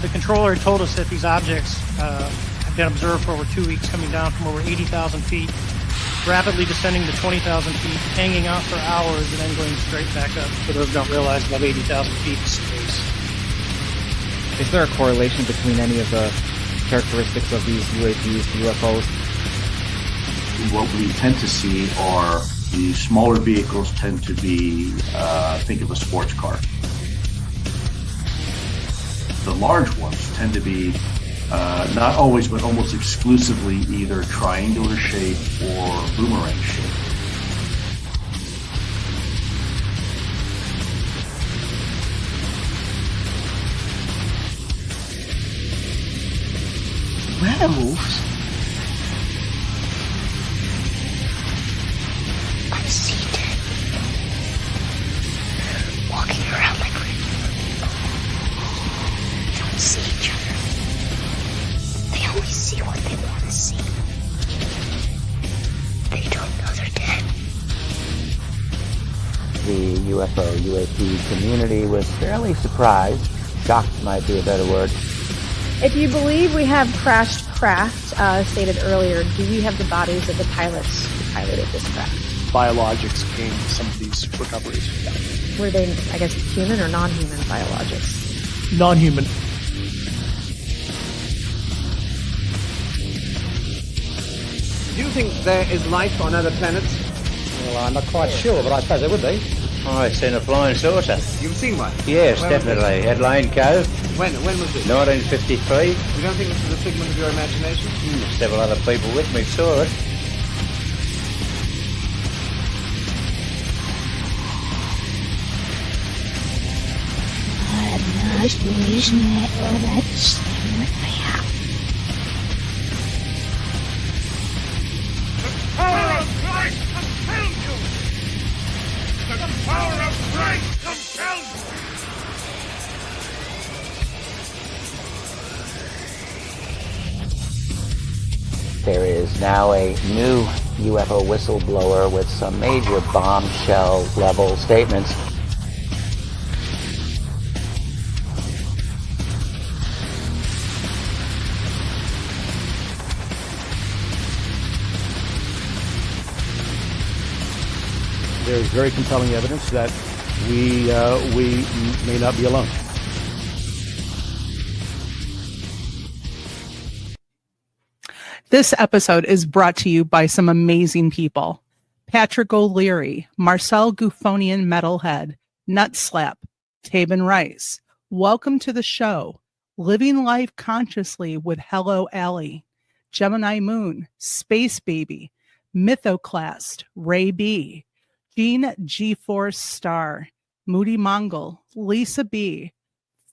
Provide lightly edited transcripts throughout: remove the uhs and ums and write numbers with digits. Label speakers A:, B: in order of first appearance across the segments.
A: The controller had told us that these objects have been observed for over 2 weeks, coming down from over 80,000 feet, rapidly descending to 20,000 feet, hanging out for hours, and then going straight back up. For those who don't realize, above 80,000 feet is space.
B: Is there a correlation between any of the characteristics of these UAPs, UFOs?
C: What we tend to see are the smaller vehicles tend to be, think of a sports car. The large ones tend to be, not always, but almost exclusively either triangular shape or boomerang shape.
D: Werewolves? I see dead people walking around like they don't see each other. They only see what they want to see. They don't know they're dead.
E: The UFO, UAP community was fairly surprised. Shocked might be a better word.
F: If you believe we have crashed craft, stated earlier, do we have the bodies of the pilots who piloted this craft?
G: Biologics came to some of these recoveries. Yeah.
F: Were they, I guess, human or non-human biologics?
G: Non-human.
H: Do you think there is life on other planets?
I: Well, I'm not quite sure, but I suppose there would be.
J: I've seen a flying saucer.
H: You've seen one?
J: Yes, definitely. At Lane Cove.
H: When was it?
J: 1953.
H: You don't think this is a figment of your imagination?
J: Several other people with me saw it.
E: There is now a new UFO whistleblower with some major bombshell level statements.
I: There's very compelling evidence that we may not be alone.
K: This episode is brought to you by some amazing people. Patrick O'Leary, Marcel Gouffonian Metalhead, Nutslap, Tabin Rice. Welcome to the show. Living Life Consciously with Hello Allie, Gemini Moon, Space Baby, Mythoclast, Ray B, Gene G-Force Star, Moody Mongol, Lisa B,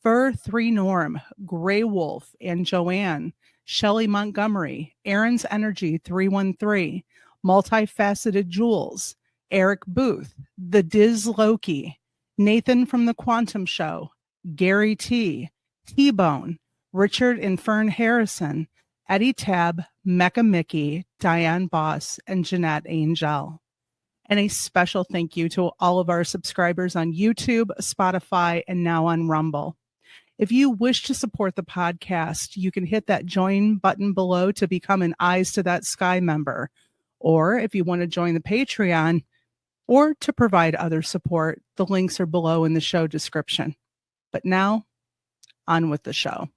K: Fur 3 Norm, Grey Wolf, and Joanne, Shelley Montgomery, Aaron's Energy 313, Multifaceted Jules, Eric Booth, The Diz Loki, Nathan from the Quantum Show, Gary T, T-Bone, Richard and Fern Harrison, Eddie Tab, Mecca Mickey, Diane Boss, and Jeanette Angel. And a special thank you to all of our subscribers on YouTube, Spotify, and now on Rumble. If you wish to support the podcast, you can hit that join button below to become an Eyes to That Sky member. Or if you want to join the Patreon or to provide other support, the links are below in the show description. But now, on with the show.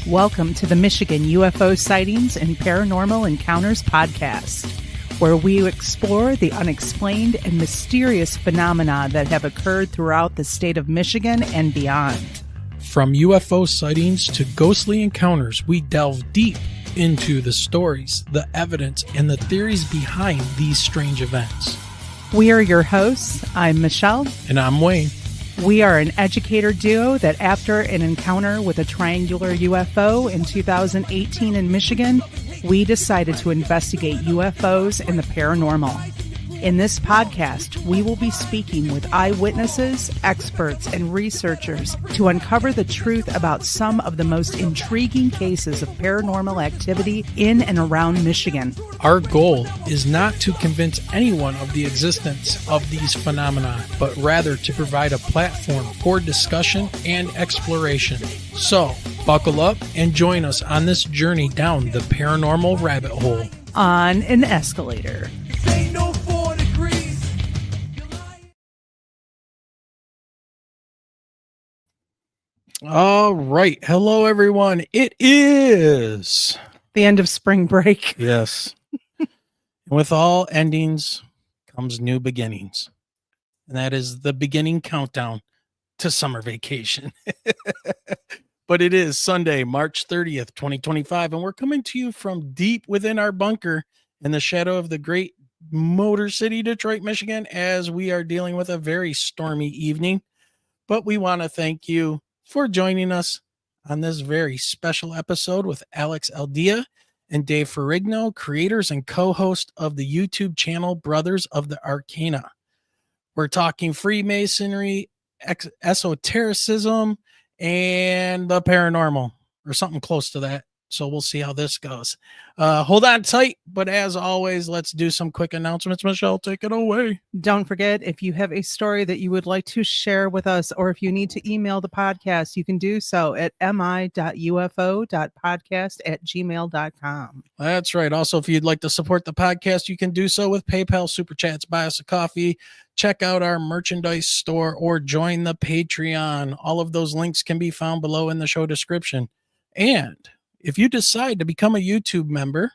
K: Welcome to the Michigan UFO Sightings and Paranormal Encounters podcast, where we explore the unexplained and mysterious phenomena that have occurred throughout the state of Michigan and beyond.
L: From UFO sightings to ghostly encounters, we delve deep into the stories, the evidence, and the theories behind these strange events.
K: We are your hosts. I'm Michelle.
L: And I'm Wayne.
K: We are an educator duo that after an encounter with a triangular UFO in 2018 in Michigan, we decided to investigate UFOs and the paranormal. In this podcast, we will be speaking with eyewitnesses, experts, and researchers to uncover the truth about some of the most intriguing cases of paranormal activity in and around Michigan.
L: Our goal is not to convince anyone of the existence of these phenomena, but rather to provide a platform for discussion and exploration. So, buckle up and join us on this journey down the paranormal rabbit hole.
K: On an escalator.
L: All right. Hello, everyone. It is
K: the end of spring break.
L: Yes. With all endings comes new beginnings. And that is the beginning countdown to summer vacation. But it is Sunday, March 30th, 2025. And we're coming to you from deep within our bunker in the shadow of the great Motor City, Detroit, Michigan, as we are dealing with a very stormy evening. But we want to thank you for joining us on this very special episode with Alex Aldea and Dave Ferrigno, creators and co-host of the YouTube channel Brothers of the Arcana. We're talking Freemasonry, esotericism, and the paranormal, or something close to that. So we'll see how this goes. Hold on tight, but as always, let's do some quick announcements. Michelle, take it away.
K: Don't forget, if you have a story that you would like to share with us, or if you need to email the podcast, you can do so at mi.ufo.podcast@gmail.com.
L: That's right. Also, if you'd like to support the podcast, you can do so with PayPal, Super Chats, buy us a coffee, check out our merchandise store, or join the Patreon. All of those links can be found below in the show description. And if you decide to become a YouTube member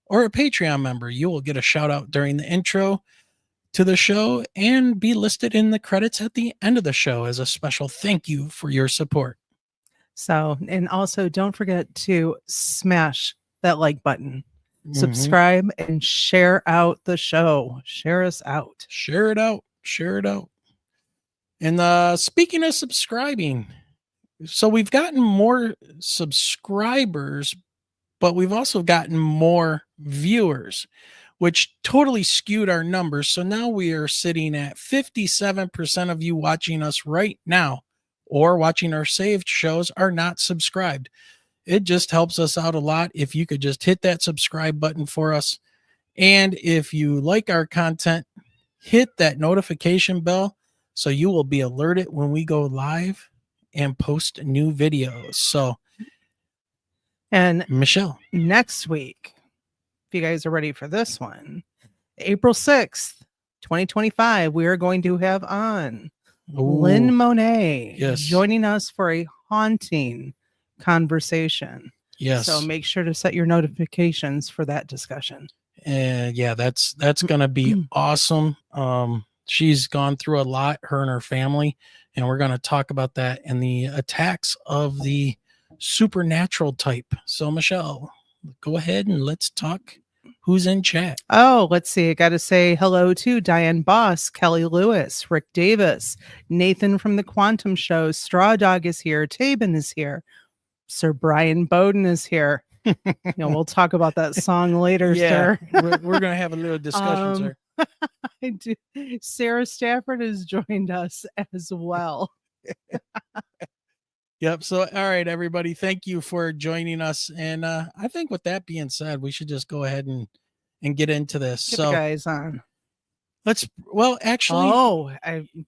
L: or a Patreon member, you will get a shout out during the intro to the show and be listed in the credits at the end of the show as a special thank you for your support.
K: So, and also don't forget to smash that like button, subscribe, and share out the show. Share us out.
L: Share it out. Share it out. And speaking of subscribing, so we've gotten more subscribers, but we've also gotten more viewers, which totally skewed our numbers. So now we are sitting at 57% of you watching us right now or watching our saved shows are not subscribed. It just helps us out a lot if you could just hit that subscribe button for us. And if you like our content, hit that notification bell so you will be alerted when we go live and post new videos. So,
K: and
L: Michelle,
K: next week, if you guys are ready for this one, April 6th, 2025, we are going to have on Lynn Monet, joining us for a haunting conversation.
L: Yes.
K: So make sure to set your notifications for that discussion.
L: And yeah, that's going to be awesome. She's gone through a lot, her and her family, and we're going to talk about that and the attacks of the supernatural type. So, Michelle, go ahead and let's talk. Who's in chat?
K: Oh, let's see. I got to say hello to Diane Boss, Kelly Lewis, Rick Davis, Nathan from the Quantum Show, Straw Dog is here, Tabin is here, Sir Brian Bowden is here. We'll talk about that song later, sir.
L: We're going to have a little discussion, sir.
K: I do. Sarah Stafford has joined us as well.
L: Yep. So, all right, everybody, thank you for joining us. And I think with that being said, we should just go ahead and get into this.
K: Get the guys on.
L: Actually,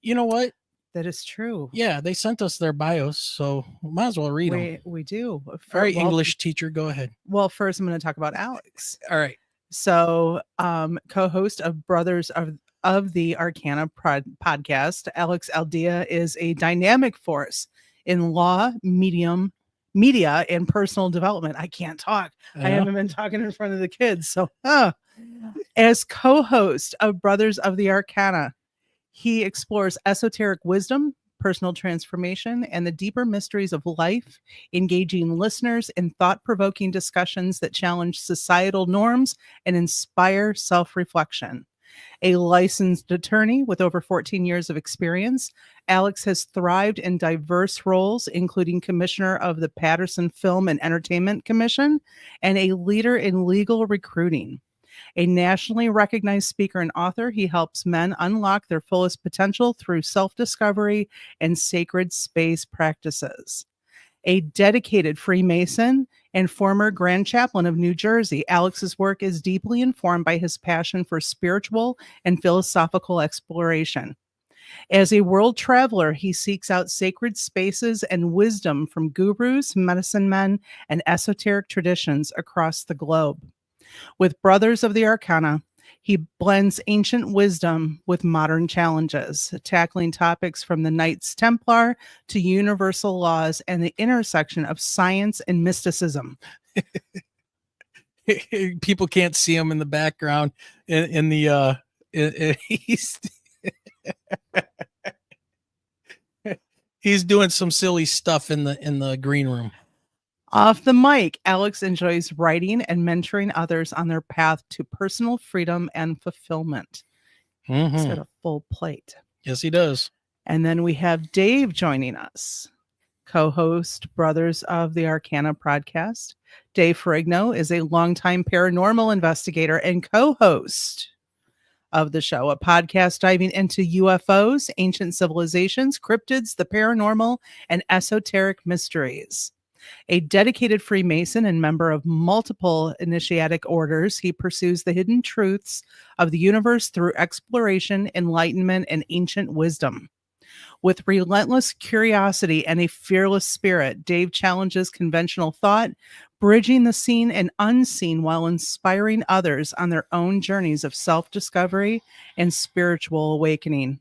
L: you know what?
K: That is true.
L: Yeah, they sent us their bios, so we might as well read them.
K: We do.
L: All right, English teacher, go ahead.
K: Well, first I'm going to talk about Alex.
L: All right.
K: So, co-host of Brothers of the Arcana podcast, Alex Aldea is a dynamic force in law, media, and personal development. I can't talk. I haven't been talking in front of the kids. So, as co-host of Brothers of the Arcana, he explores esoteric wisdom, personal transformation, and the deeper mysteries of life, engaging listeners in thought-provoking discussions that challenge societal norms and inspire self-reflection. A licensed attorney with over 14 years of experience, Alex has thrived in diverse roles, including commissioner of the Patterson Film and Entertainment Commission and a leader in legal recruiting. A nationally recognized speaker and author, he helps men unlock their fullest potential through self-discovery and sacred space practices. A dedicated Freemason and former Grand Chaplain of New Jersey, Alex's work is deeply informed by his passion for spiritual and philosophical exploration. As a world traveler, he seeks out sacred spaces and wisdom from gurus, medicine men, and esoteric traditions across the globe. With Brothers of the Arcana, he blends ancient wisdom with modern challenges, tackling topics from the Knights Templar to universal laws and the intersection of science and mysticism.
L: People can't see him in the background. He's doing some silly stuff in the green room.
K: Off the mic, Alex enjoys writing and mentoring others on their path to personal freedom and fulfillment. He's got a full plate.
L: Yes, he does.
K: And then we have Dave joining us, co-host Brothers of the Arcana podcast. Dave Ferrigno is a longtime paranormal investigator and co-host of the show, a podcast diving into UFOs, ancient civilizations, cryptids, the paranormal, and esoteric mysteries. A dedicated Freemason and member of multiple initiatic orders, he pursues the hidden truths of the universe through exploration, enlightenment, and ancient wisdom. With relentless curiosity and a fearless spirit, Dave challenges conventional thought, bridging the seen and unseen while inspiring others on their own journeys of self-discovery and spiritual awakening.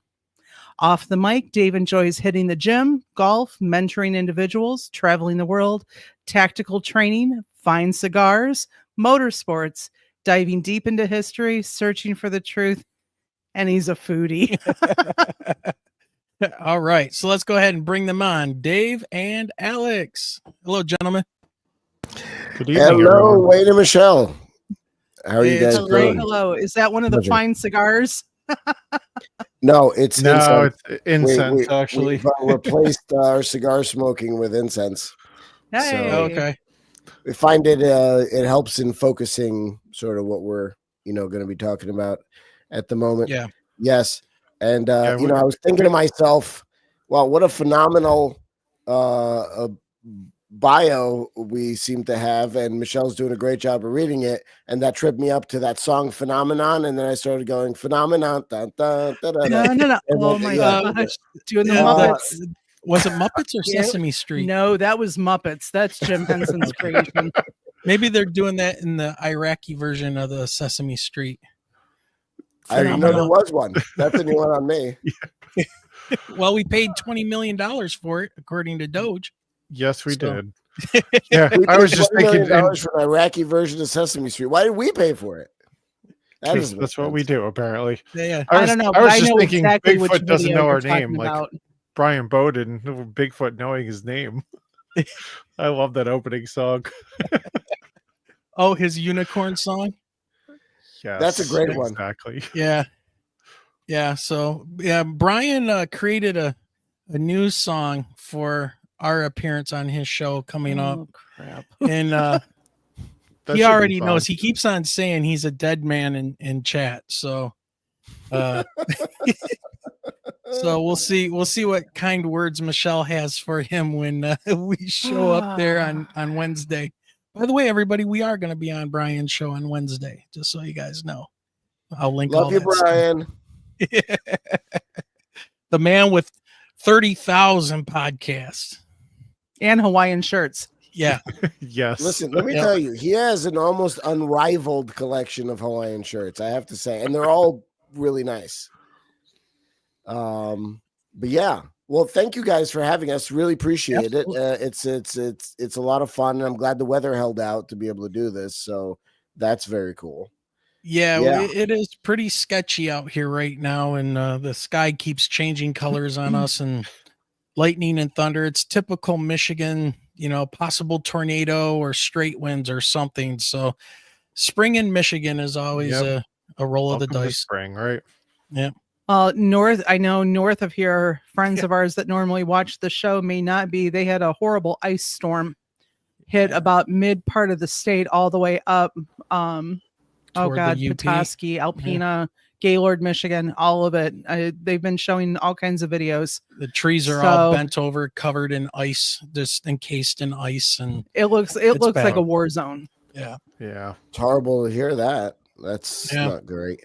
K: Off the mic, Dave enjoys hitting the gym, golf, mentoring individuals, traveling the world, tactical training, fine cigars, motorsports, diving deep into history, searching for the truth, and he's a foodie.
L: All right, so let's go ahead and bring them on. Dave and Alex. Hello, gentlemen.
M: Good evening, everyone. Wayne and Michelle. How are you guys doing?
K: Hello. Is that one of the fine cigars?
M: No, it's incense.
I: It's incense, actually.
M: We've replaced our cigar smoking with incense.
K: Hey.
M: So,
L: okay.
M: We find it helps in focusing sort of what we're going to be talking about at the moment.
L: Yeah.
M: Yes. And I was thinking to myself, well, what a phenomenal bio we seem to have, and Michelle's doing a great job of reading it, and that tripped me up to that song Phenomenon, and then I started going Phenomenon. Dun, dun, dun, dun, dun.
K: No. Oh my gosh. Doing the Muppets.
L: Was it Muppets or Sesame Street?
K: No, that was Muppets. That's Jim Henson's creation.
L: Maybe they're doing that in the Iraqi version of the Sesame Street.
M: I didn't know there was one. That's a new one on me.
L: Well, we paid $20 million for it, according to Doge.
I: Yes, we did. Yeah,
M: We
I: I was
M: paid
I: just
M: $20
I: thinking.
M: million for an Iraqi version of Sesame Street. Why did we pay for it?
I: That's what we do, apparently.
L: Yeah.
K: I don't know.
I: I was
K: but
I: just
K: know
I: thinking
K: exactly which
I: Bigfoot doesn't
K: video
I: know our
K: you're talking
I: name, like
K: about.
I: Brian Bowden, Bigfoot knowing his name. I love that opening song.
L: Oh, his unicorn song?
I: Yes,
M: That's a great one.
I: Exactly.
L: Yeah. Yeah. So, yeah, Brian created a new song for our appearance on his show coming up.
K: Crap.
L: And he already knows. He keeps on saying he's a dead man in chat. So, so we'll see what kind words Michelle has for him when we show up there on Wednesday. By the way, everybody, we are going to be on Brian's show on Wednesday, just so you guys know. I'll link
M: Love
L: all
M: you,
L: that stuff.
M: Brian.
L: The man with 30,000 podcasts
K: And Hawaiian shirts.
L: Yeah.
I: Yes.
M: Listen, let me tell you, he has an almost unrivaled collection of Hawaiian shirts, I have to say, and they're all really nice. But yeah, well, thank you guys for having us. Really appreciate it. It's a lot of fun, and I'm glad the weather held out to be able to do this. So that's very cool.
L: Yeah. It is pretty sketchy out here right now, and the sky keeps changing colors on us, and lightning and thunder. It's typical Michigan, possible tornado or straight winds or something. So spring in Michigan is always a roll of the dice.
I: Spring, right?
L: Yeah.
K: North of here, friends of ours that normally watch the show may not be. They had a horrible ice storm hit about mid part of the state all the way up Oh
L: toward
K: God,
L: the UP.
K: Petoskey, Alpena, Gaylord, Michigan, all of it. They've been showing all kinds of videos.
L: The trees are all bent over, covered in ice, just encased in ice, and
K: it looks
L: bad.
K: like a war zone.
L: Yeah.
M: It's horrible to hear that. That's not great.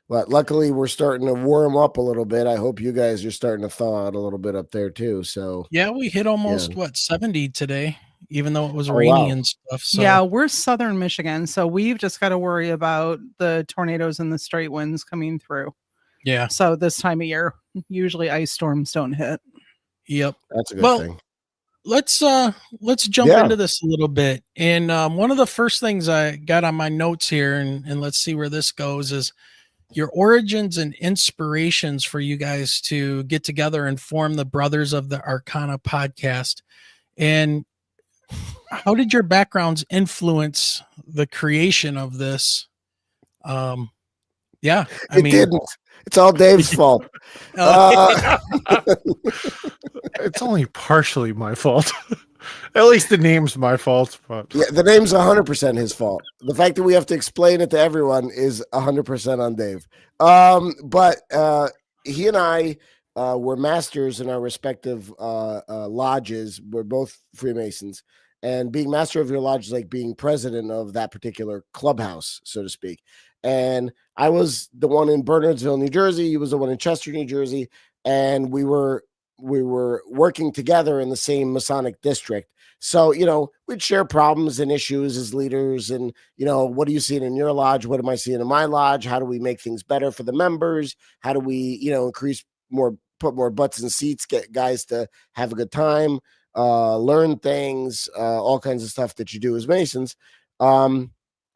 M: But luckily, we're starting to warm up a little bit. I hope you guys are starting to thaw out a little bit up there too. So
L: yeah, we hit almost 70 today, even though it was
M: Oh,
L: rainy
M: wow.
L: and stuff. So
K: Yeah, we're southern Michigan, so we've just got to worry about the tornadoes and the straight winds coming through.
L: Yeah.
K: So this time of year, usually ice storms don't hit.
L: Yep.
M: That's a good thing.
L: Let's jump into this a little bit. And one of the first things I got on my notes here, and let's see where this goes, is your origins and inspirations for you guys to get together and form the Brothers of the Arcana podcast. And how did your backgrounds influence the creation of this? Yeah, I mean,
M: didn't. It's all Dave's fault.
N: It's only partially my fault. At least the name's my fault. But
M: yeah, the name's 100% his fault. The fact that we have to explain it to everyone is 100% on Dave. But he and I were masters in our respective lodges. We're both Freemasons. And being master of your lodge is like being president of that particular clubhouse, so to speak. And I was the one in Bernardsville, New Jersey. He was the one in Chester, New Jersey. And we were working together in the same Masonic district. So, we'd share problems and issues as leaders. And, what are you seeing in your lodge? What am I seeing in my lodge? How do we make things better for the members? How do we, put more butts in seats, get guys to have a good time, learn things, all kinds of stuff that you do as Masons.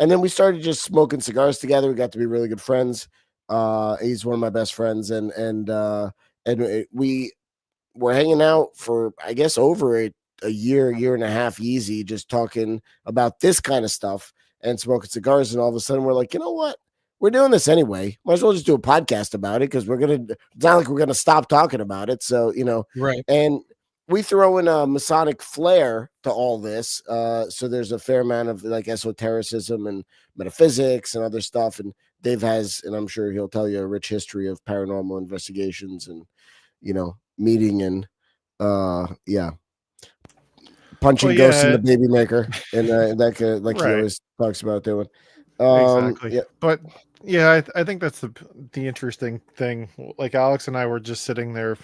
M: And then we started just smoking cigars together. We got to be really good friends. He's one of my best friends. And we were hanging out for, I guess, over a year and a half easy, just talking about this kind of stuff and smoking cigars. And all of a sudden we're like, you know what? We're doing this anyway. Might as well just do a podcast about it, because it's not like we're going to stop talking about it. So,
L: right.
M: And we throw in a Masonic flair to all this. So there's a fair amount of like esotericism and metaphysics and other stuff. And Dave has, and I'm sure he'll tell you, a rich history of paranormal investigations and, meeting and punching ghosts in the baby maker, and that could, like he always talks about doing.
N: Exactly.
M: Yeah.
N: But yeah, I think that's the interesting thing. Like Alex and I were just sitting there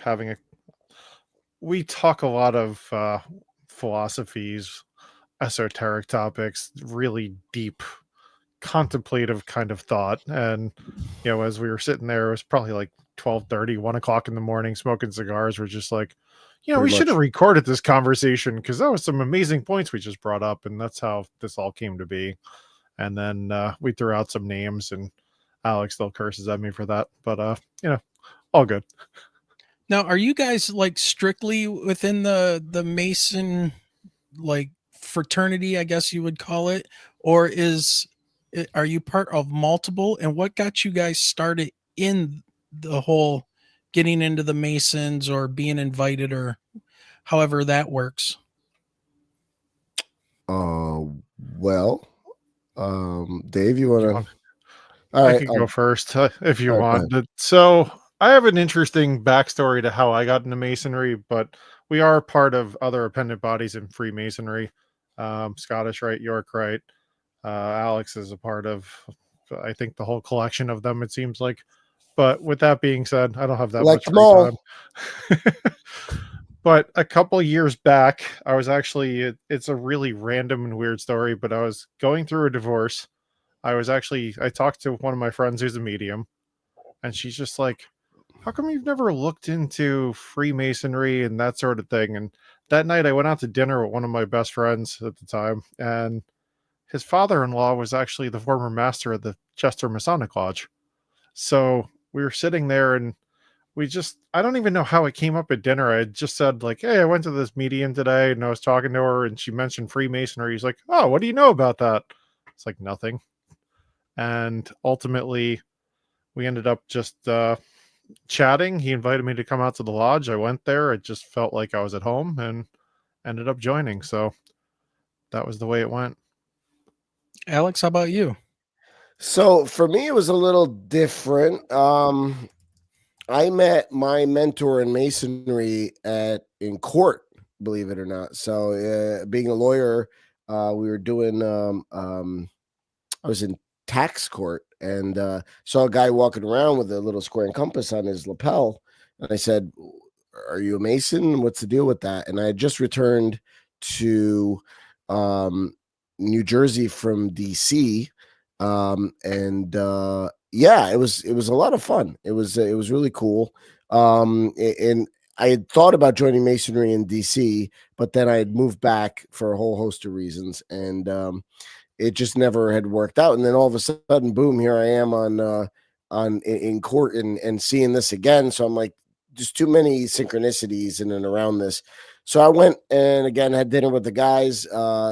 N: we talk a lot of philosophies, esoteric topics, really deep contemplative kind of thought. And as we were sitting there, it was probably like 12:30, 1 o'clock in the morning, smoking cigars. We're just like, we should have recorded this conversation, because that was some amazing points we just brought up, and that's how this all came to be. And then we threw out some names, and Alex still curses at me for that, but all good.
L: Now, are you guys like strictly within the Mason like fraternity, I guess you would call it, or are you part of multiple? And what got you guys started in the whole getting into the Masons, or being invited, or however that works?
M: Well, Dave, you want to?
N: I can go first if you want. So I have an interesting backstory to how I got into Masonry, but we are part of other appendant bodies in Freemasonry, Scottish Rite, York Rite. Alex is a part of, I think, the whole collection of them, it seems like. But with that being said, I don't have that much free time. But a couple years back, I was actually, it's a really random and weird story, but I was going through a divorce. I talked to one of my friends who's a medium, and she's just like, how come you've never looked into Freemasonry and that sort of thing? And that night I went out to dinner with one of my best friends at the time, and his father-in-law was actually the former master of the Chester Masonic Lodge. So we were sitting there, and I don't even know how it came up at dinner. I just said like, hey, I went to this medium today, and I was talking to her, and she mentioned Freemasonry. He's like, oh, what do you know about that? It's like, nothing. And ultimately we ended up just chatting. He invited me to come out to the lodge. I went there. It just felt like I was at home, and ended up joining. So that was the way it went.
L: Alex, how about you?
M: So for me, it was a little different. I met my mentor in masonry in court, believe it or not. So being a lawyer, we were doing. I was in tax court and saw a guy walking around with a little square and compass on his lapel, and I said, "Are you a Mason? What's the deal with that?" And I had just returned to New Jersey from DC. And yeah, it was a lot of fun. It was really cool. And I had thought about joining Masonry in DC, but then I had moved back for a whole host of reasons, and it just never had worked out. And then all of a sudden, boom, here I am in court and seeing this again. So I'm like, just too many synchronicities in and around this. So I went and again had dinner with the guys.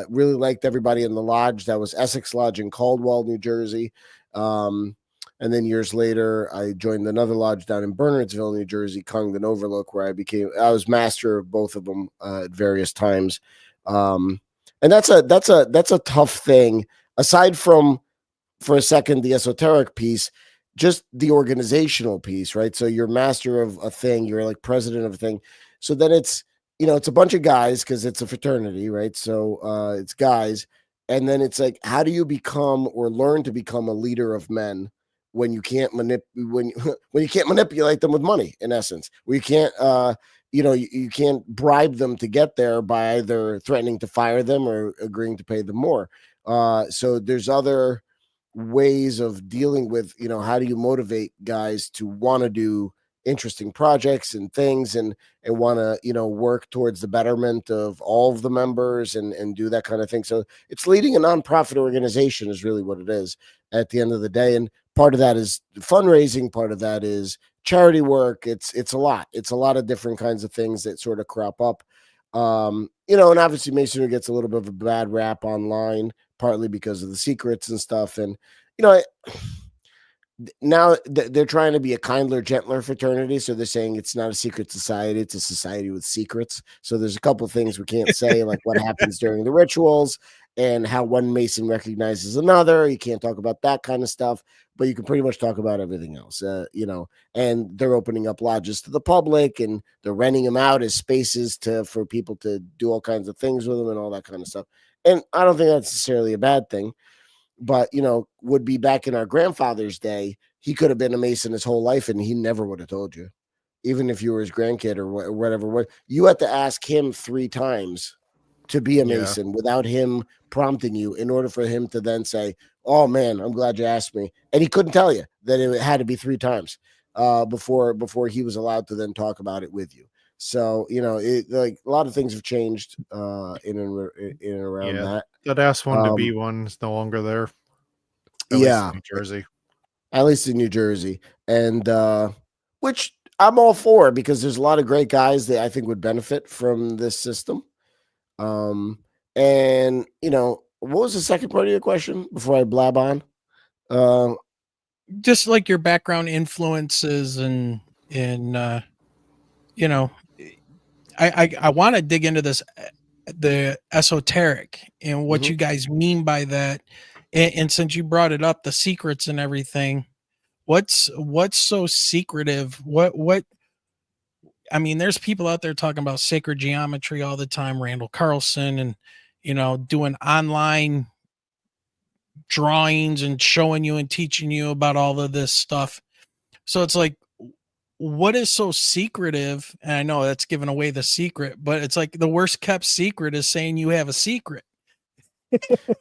M: Really liked everybody in the lodge. That was Essex Lodge in Caldwell, New Jersey. And then years later, I joined another lodge down in Bernardsville, New Jersey, Congdon Overlook, where I was master of both of them at various times. And that's a tough thing. Aside from, for a second, the esoteric piece, just the organizational piece, right? So you're master of a thing, you're like president of a thing. So then it's a bunch of guys because it's a fraternity, right? So it's guys. And then it's like, how do you become or learn to become a leader of men when you can't when you can't manipulate them with money, in essence, where you can't, you can't bribe them to get there by either threatening to fire them or agreeing to pay them more. So there's other ways of dealing with, how do you motivate guys to want to do interesting projects and things and want to, work towards the betterment of all of the members and do that kind of thing. So it's leading a nonprofit organization is really what it is at the end of the day. And part of that is fundraising. Part of that is charity work. It's a lot. It's a lot of different kinds of things that sort of crop up. And obviously Masonry gets a little bit of a bad rap online, partly because of the secrets and stuff. And, now they're trying to be a kindler, gentler fraternity. So they're saying it's not a secret society. It's a society with secrets. So there's a couple of things we can't say, like what happens during the rituals and how one Mason recognizes another. You can't talk about that kind of stuff, but you can pretty much talk about everything else, and they're opening up lodges to the public and they're renting them out as spaces for people to do all kinds of things with them and all that kind of stuff. And I don't think that's necessarily a bad thing. But, would be back in our grandfather's day, he could have been a Mason his whole life and he never would have told you, even if you were his grandkid or whatever. You had to ask him 3 times to be a Mason without him prompting you in order for him to then say, "Oh, man, I'm glad you asked me." And he couldn't tell you that it had to be 3 times before he was allowed to then talk about it with you. So, like a lot of things have changed in and around that.
N: That asked one to be one is no longer there. At least in New Jersey.
M: At least in New Jersey. And which I'm all for because there's a lot of great guys that I think would benefit from this system. And what was the second part of your question before I blab on?
L: Just like your background influences and I want to dig into this, the esoteric and what you guys mean by that. And since you brought it up, the secrets and everything, what's so secretive? I mean, there's people out there talking about sacred geometry all the time, Randall Carlson, and, doing online drawings and showing you and teaching you about all of this stuff. So it's like, what is so secretive? And I know that's giving away the secret, but it's like the worst kept secret is saying you have a secret.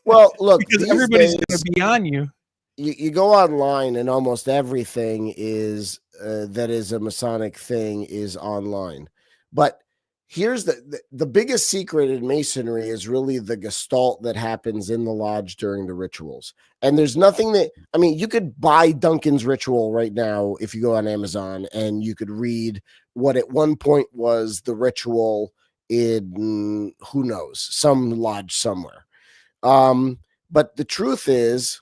M: Well, look,
L: because everybody's going to be on you.
M: You go online and almost everything is that is a Masonic thing is online. But here's the biggest secret in Masonry is really the gestalt that happens in the lodge during the rituals. And there's nothing you could buy Duncan's ritual right now if you go on Amazon and you could read what at one point was the ritual in who knows, some lodge somewhere. But the truth is,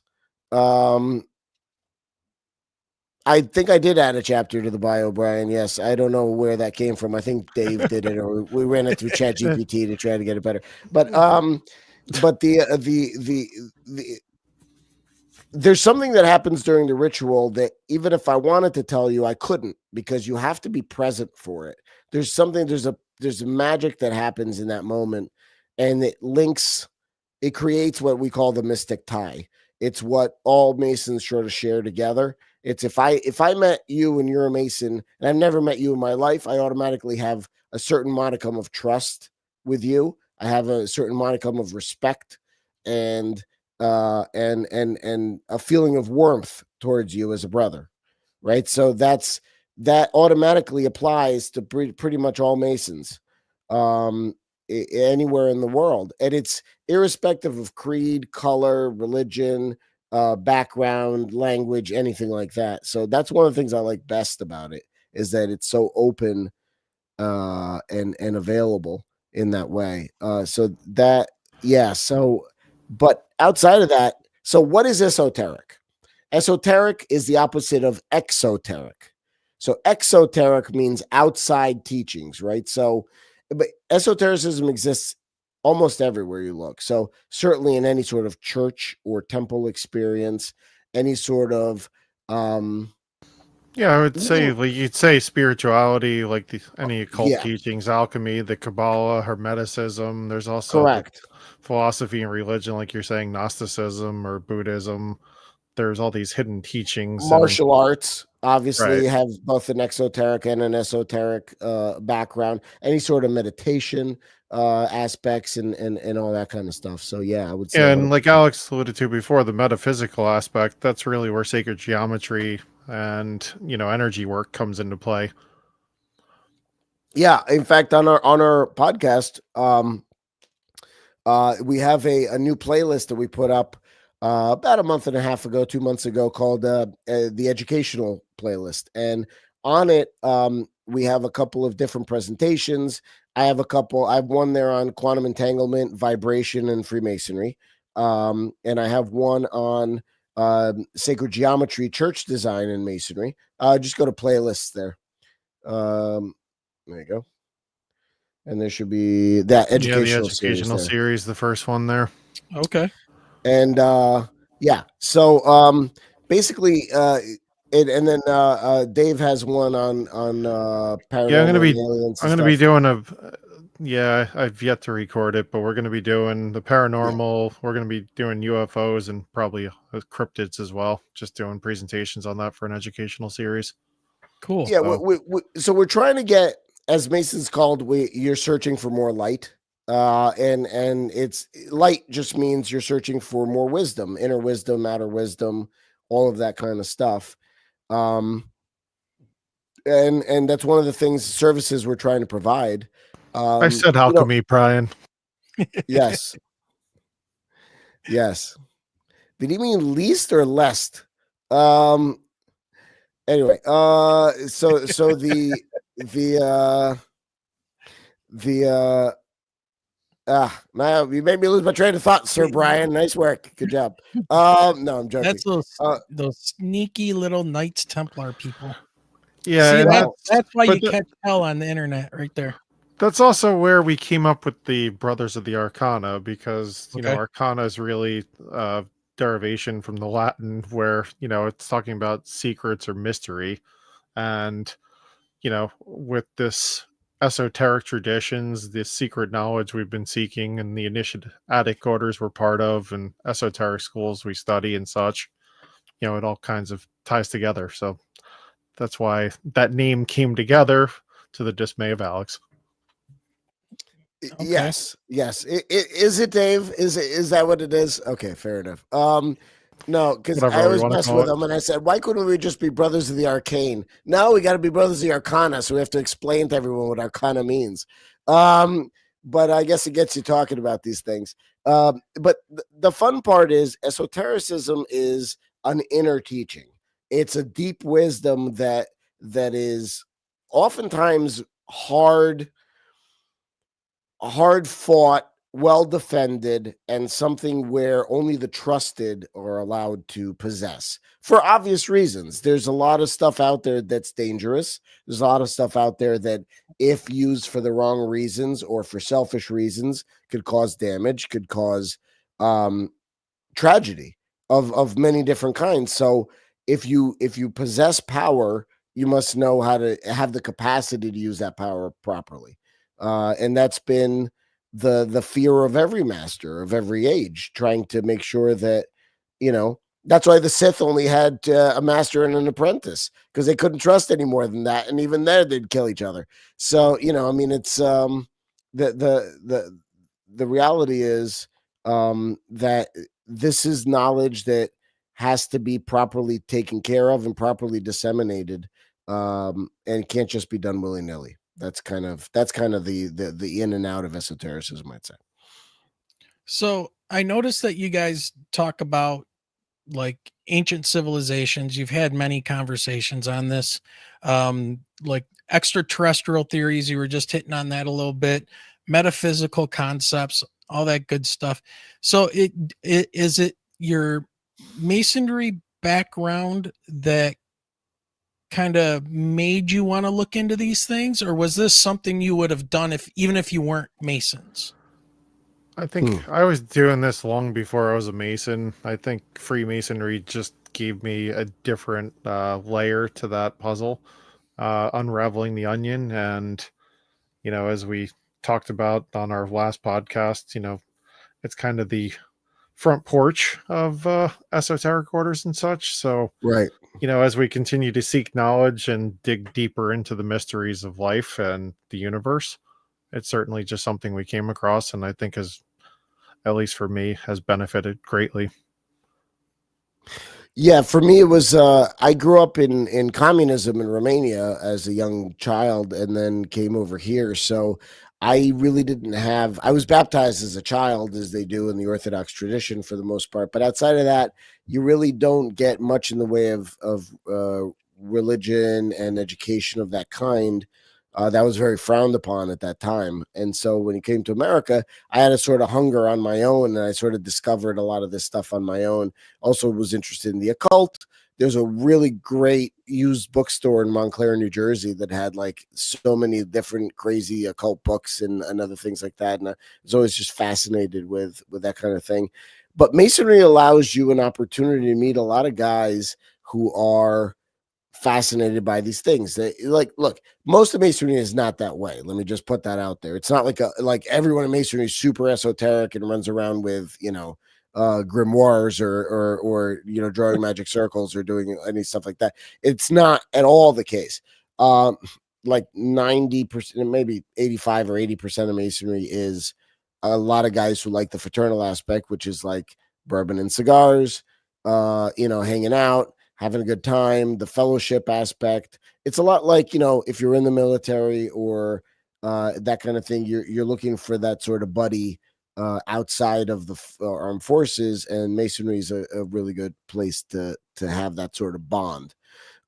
M: I think I did add a chapter to the bio, Brian. Yes, I don't know where that came from. I think Dave did it, or we ran it through ChatGPT to try to get it better. But the there's something that happens during the ritual that even if I wanted to tell you, I couldn't, because you have to be present for it. There's a magic that happens in that moment, and it creates what we call the mystic tie. It's what all Masons sort of share together. It's if I met you and you're a Mason, and I've never met you in my life, I automatically have a certain modicum of trust with you. I have a certain modicum of respect and a feeling of warmth towards you as a brother, right? So that automatically applies to pretty much all Masons, anywhere in the world, and it's irrespective of creed, color, religion, background, language, anything like that. So that's one of the things I like best about it, is that it's so open and available in that way. But outside of that, so what is esoteric? Esoteric is the opposite of exoteric. So exoteric means outside teachings, right? So, but esotericism exists almost everywhere you look. So certainly in any sort of church or temple experience, any sort of
N: yeah, I would say, like, you'd say spirituality, like any occult teachings, alchemy, the Kabbalah, Hermeticism. There's also
M: correct
N: philosophy and religion, like you're saying, Gnosticism or Buddhism. There's all these hidden teachings.
M: Martial arts obviously have both an exoteric and an esoteric background. Any sort of meditation aspects and all that kind of stuff. So yeah, I would say.
N: And like Alex alluded to before, the metaphysical aspect, that's really where sacred geometry and energy work comes into play.
M: Yeah, in fact, on our podcast, we have a new playlist that we put up about a month and a half ago, 2 months ago, called the educational playlist, and on it we have a couple of different presentations. I have one there on quantum entanglement, vibration, and Freemasonry, and I have one on sacred geometry, church design, and masonry. Just go to playlists there. There you go. And there should be that educational,
N: the educational series, the first one there.
L: Okay.
M: And so basically, and then Dave has one on paranormal.
N: Yeah,
M: I'm
N: going to be doing I've yet to record it, but we're going to be doing the paranormal. We're going to be doing UFOs and probably cryptids as well. Just doing presentations on that for an educational series.
L: Cool.
M: Yeah, so we're trying to get, as Mason's called, you're searching for more light. And it's light just means you're searching for more wisdom, inner wisdom, outer wisdom, all of that kind of stuff. And that's one of the services we're trying to provide.
N: I said alchemy, Brian.
M: Yes. Yes. Did he mean least or lest? Anyway, so the now you made me lose my train of thought, Sir Brian. Nice work. Good job. No, I'm joking.
L: That's those sneaky little Knights Templar people.
N: Yeah.
L: See, that's why you catch hell on the internet right there.
N: That's also where we came up with the Brothers of the Arcana, because, Arcana is really derivation from the Latin, where, it's talking about secrets or mystery. And, with this esoteric traditions, the secret knowledge we've been seeking, and the initiatic orders we're part of, and esoteric schools we study and such, it all kinds of ties together. So that's why that name came together, to the dismay of Alex.
M: Okay. Yes. Is it, Dave? Is that what it is? Okay, fair enough. No, because I always messed with them, and I said, why couldn't we just be Brothers of the Arcane? No, we got to be Brothers of the Arcana, so we have to explain to everyone what Arcana means. But I guess it gets you talking about these things. But the fun part is esotericism is an inner teaching. It's a deep wisdom that is oftentimes hard fought, well defended, and something where only the trusted are allowed to possess, for obvious reasons. There's a lot of stuff out there that's dangerous. There's a lot of stuff out there that, if used for the wrong reasons or for selfish reasons, could cause damage, could cause tragedy. of many different kinds. So if you possess power, you must know how to have the capacity to use that power properly. And that's been the fear of every master of every age, trying to make sure that, that's why the Sith only had a master and an apprentice, because they couldn't trust any more than that. And even there, they'd kill each other. So, it's the reality is that this is knowledge that has to be properly taken care of and properly disseminated, and can't just be done willy-nilly. That's kind of the in and out of esotericism, I'd say.
L: So I noticed that you guys talk about like ancient civilizations. You've had many conversations on this, like extraterrestrial theories. You were just hitting on that a little bit, metaphysical concepts, all that good stuff. So is it your Masonry background that kind of made you want to look into these things, or was this something you would have done even if you weren't Masons?
N: I think I was doing this long before I was a Mason. I think Freemasonry just gave me a different layer to that puzzle, unraveling the onion. And, as we talked about on our last podcast, it's kind of the front porch of esoteric orders and such. So,
M: right.
N: As we continue to seek knowledge and dig deeper into the mysteries of life and the universe, it's certainly just something we came across, and I think at least for me, has benefited greatly.
M: Yeah, for me, it was, I grew up in communism in Romania as a young child and then came over here. So I really didn't have, I was baptized as a child, as they do in the Orthodox tradition for the most part. But outside of that, you really don't get much in the way of religion and education of that kind. That was very frowned upon at that time. And so when it came to America, I had a sort of hunger on my own, and I sort of discovered a lot of this stuff on my own. Also was interested in the occult. There's a really great used bookstore in Montclair, New Jersey that had like so many different crazy occult books and other things like that. And I was always just fascinated with that kind of thing. But Masonry allows you an opportunity to meet a lot of guys who are fascinated by these things. They, look, most of Masonry is not that way. Let me just put that out there. It's not like everyone in Masonry is super esoteric and runs around with, grimoires or drawing magic circles or doing any stuff like that. It's not at all the case. Like 90%, maybe 85 or 80% of Masonry is a lot of guys who like the fraternal aspect, which is like bourbon and cigars, hanging out, having a good time, the fellowship aspect. It's a lot like, if you're in the military or that kind of thing, you're looking for that sort of buddy outside of the armed forces, and Masonry is a really good place to have that sort of bond.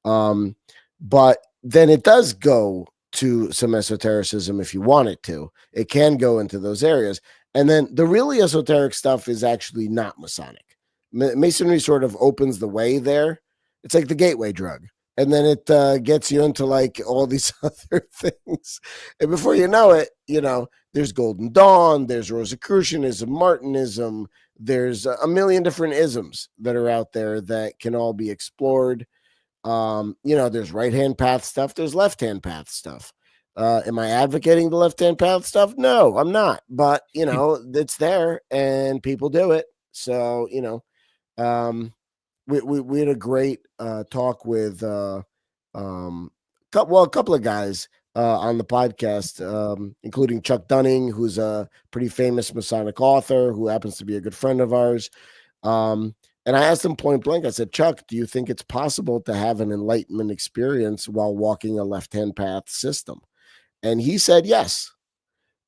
M: But then it does go to some esotericism if you want it to. It can go into those areas. And then the really esoteric stuff is actually not Masonic. Masonry sort of opens the way there. It's like the gateway drug. And then it gets you into like all these other things. And before you know it, there's Golden Dawn, there's Rosicrucianism, Martinism, there's a million different isms that are out there that can all be explored. There's right-hand path stuff, there's left-hand path stuff. Am I advocating the left-hand path stuff? No, I'm not. But, it's there and people do it. So, we had a great talk with a couple of guys on the podcast, including Chuck Dunning, who's a pretty famous Masonic author who happens to be a good friend of ours. And I asked him point blank, I said, Chuck, do you think it's possible to have an enlightenment experience while walking a left-hand path system? And he said yes.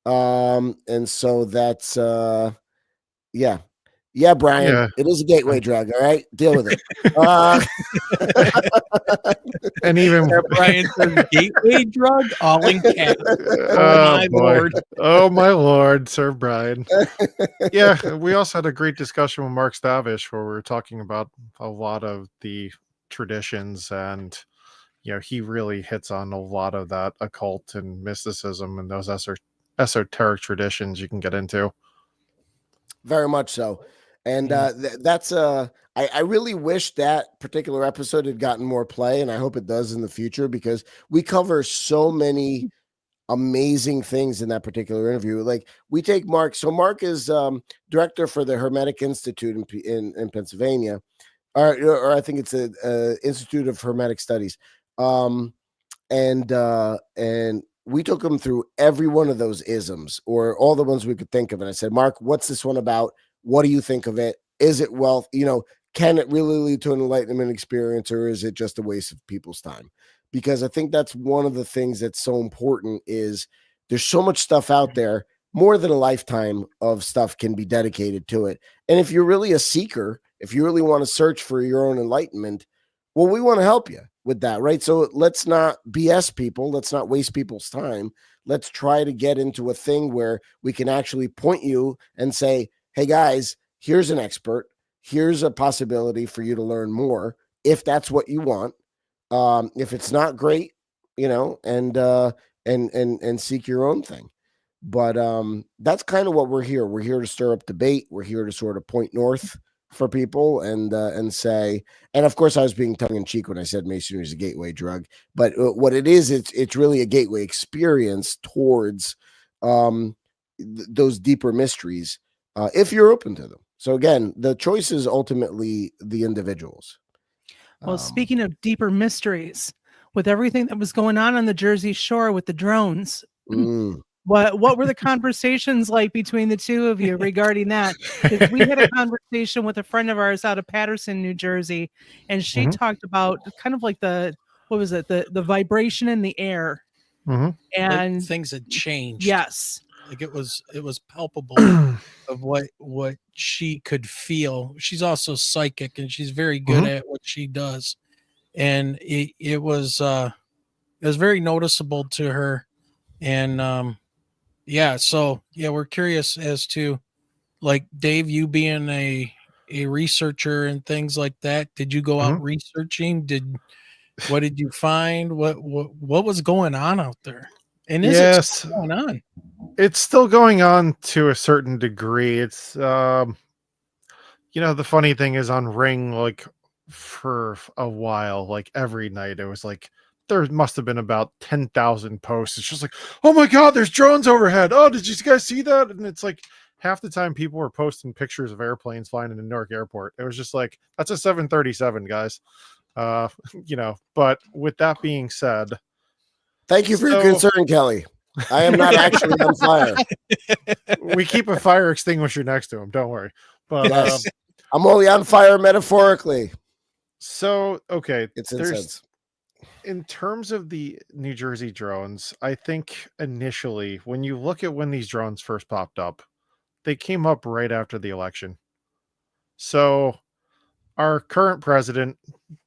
M: And so that's, yeah. Yeah, Brian, yeah. It is a gateway drug. All right, deal with it.
N: And even
L: Brian says gateway drug, all in caps.
N: Oh my lord! Oh my lord, Sir Brian. Yeah, we also had a great discussion with Mark Stavish where we were talking about a lot of the traditions, and he really hits on a lot of that occult and mysticism and those esoteric traditions you can get into.
M: Very much so. And that's I I really wish that particular episode had gotten more play, and I hope it does in the future, because we cover so many amazing things in that particular interview. Like, we take Mark. So Mark is director for the Hermetic Institute in Pennsylvania, or I think it's a Institute of Hermetic Studies. And we took him through every one of those isms, or all the ones we could think of. And I said, Mark, what's this one about? What do you think of it? Is it wealth? Can it really lead to an enlightenment experience, or is it just a waste of people's time? Because I think that's one of the things that's so important, is there's so much stuff out there, more than a lifetime of stuff can be dedicated to it. And if you're really a seeker, if you really want to search for your own enlightenment, well, we want to help you with that, right? So let's not BS people. Let's not waste people's time. Let's try to get into a thing where we can actually point you and say, hey guys, here's an expert. Here's a possibility for you to learn more, if that's what you want. If it's not, great, and seek your own thing. But that's kind of what we're here. We're here to stir up debate. We're here to sort of point north for people and say, and of course I was being tongue in cheek when I said Masonry is a gateway drug, but what it is, it's really a gateway experience towards those deeper mysteries, if you're open to them. So again, the choice is ultimately the individuals.
K: Well, speaking of deeper mysteries, with everything that was going on the Jersey Shore with the drones, what were the conversations like between the two of you regarding that? 'Cause we had a conversation with a friend of ours out of Paterson, New Jersey, and she talked about kind of like the vibration in the air, and
L: like things had changed.
K: Yes,
L: like it was palpable of what she could feel. She's also psychic, and she's very good at what she does, and it was very noticeable to her. And we're curious as to, like, Dave, you being a researcher and things like that. Did you go out researching? What did you find? What was going on out there? And is it still going on?
N: It's still going on to a certain degree. It's the funny thing is, on Ring, like, for a while, like every night, it was like there must have been about 10,000 posts. It's just like, oh my God, there's drones overhead. Oh, did you guys see that? And it's like half the time people were posting pictures of airplanes flying into Newark Airport. It was just like, that's a 737, guys. But with that being said,
M: thank you for your concern, Kelly. I am not actually on fire.
N: We keep a fire extinguisher next to him. Don't worry. But
M: yes, I'm only on fire metaphorically.
N: So, okay.
M: It's incense.
N: In terms of the New Jersey drones, I think initially, when you look at when these drones first popped up, they came up right after the election. So our current president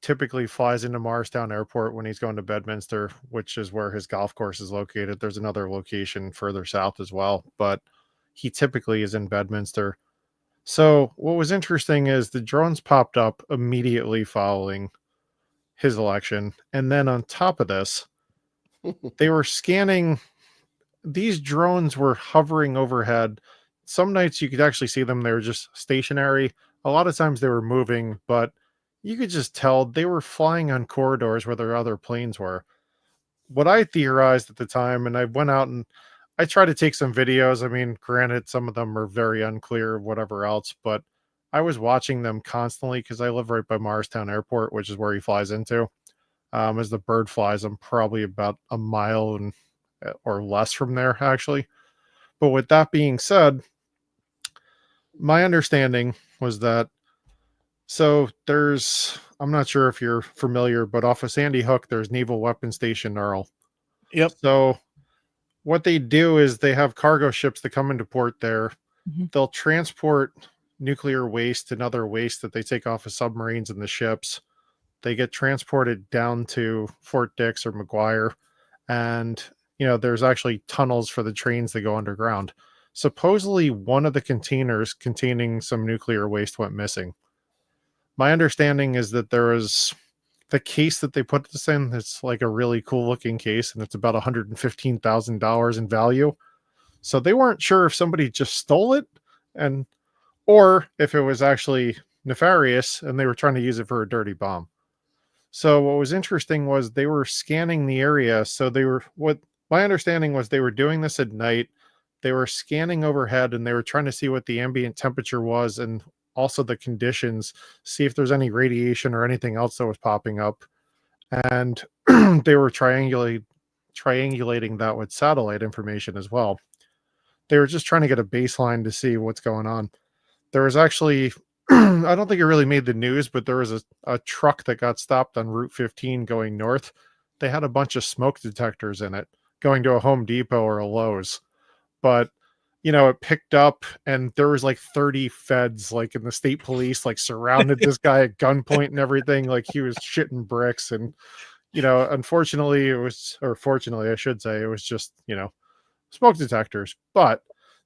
N: typically flies into Morristown Airport when he's going to Bedminster, which is where his golf course is located. There's another location further south as well, but he typically is in Bedminster. So what was interesting is the drones popped up immediately following his election. And then on top of this, they were scanning. These drones were hovering overhead. Some nights you could actually see them. They were just stationary. A lot of times they were moving, but you could just tell they were flying on corridors where their other planes were. What I theorized at the time, and I went out and I tried to take some videos. I mean, granted, some of them are very unclear, whatever else, but I was watching them constantly because I live right by Morristown Airport, which is where he flies into. As the bird flies, I'm probably about a mile or less from there, actually. But with that being said, my understanding was that, so I'm not sure if you're familiar, but off of Sandy Hook, there's Naval Weapons Station Earl.
L: Yep.
N: So what they do is they have cargo ships that come into port there. They'll transport nuclear waste and other waste that they take off of submarines and the ships. They get transported down to Fort Dix or McGuire, and there's actually tunnels for the trains that go underground. Supposedly one of the containers containing some nuclear waste went missing. My understanding is that there was the case that they put this in. It's like a really cool looking case, and it's about $115,000 in value. So they weren't sure if somebody just stole it or if it was actually nefarious, and they were trying to use it for a dirty bomb. So what was interesting was they were scanning the area. So what my understanding was, they were doing this at night. They were scanning overhead, and they were trying to see what the ambient temperature was, and also the conditions, see if there's any radiation or anything else that was popping up. And they were triangulating that with satellite information as well. They were just trying to get a baseline to see what's going on. There was actually, I don't think it really made the news, but there was a truck that got stopped on Route 15 going north. They had a bunch of smoke detectors in it going to a Home Depot or a Lowe's. But, it picked up, and there was like 30 feds, like in the state police, like surrounded this guy at gunpoint and everything. Like he was shitting bricks. And, unfortunately fortunately, I should say, it was just, smoke detectors. But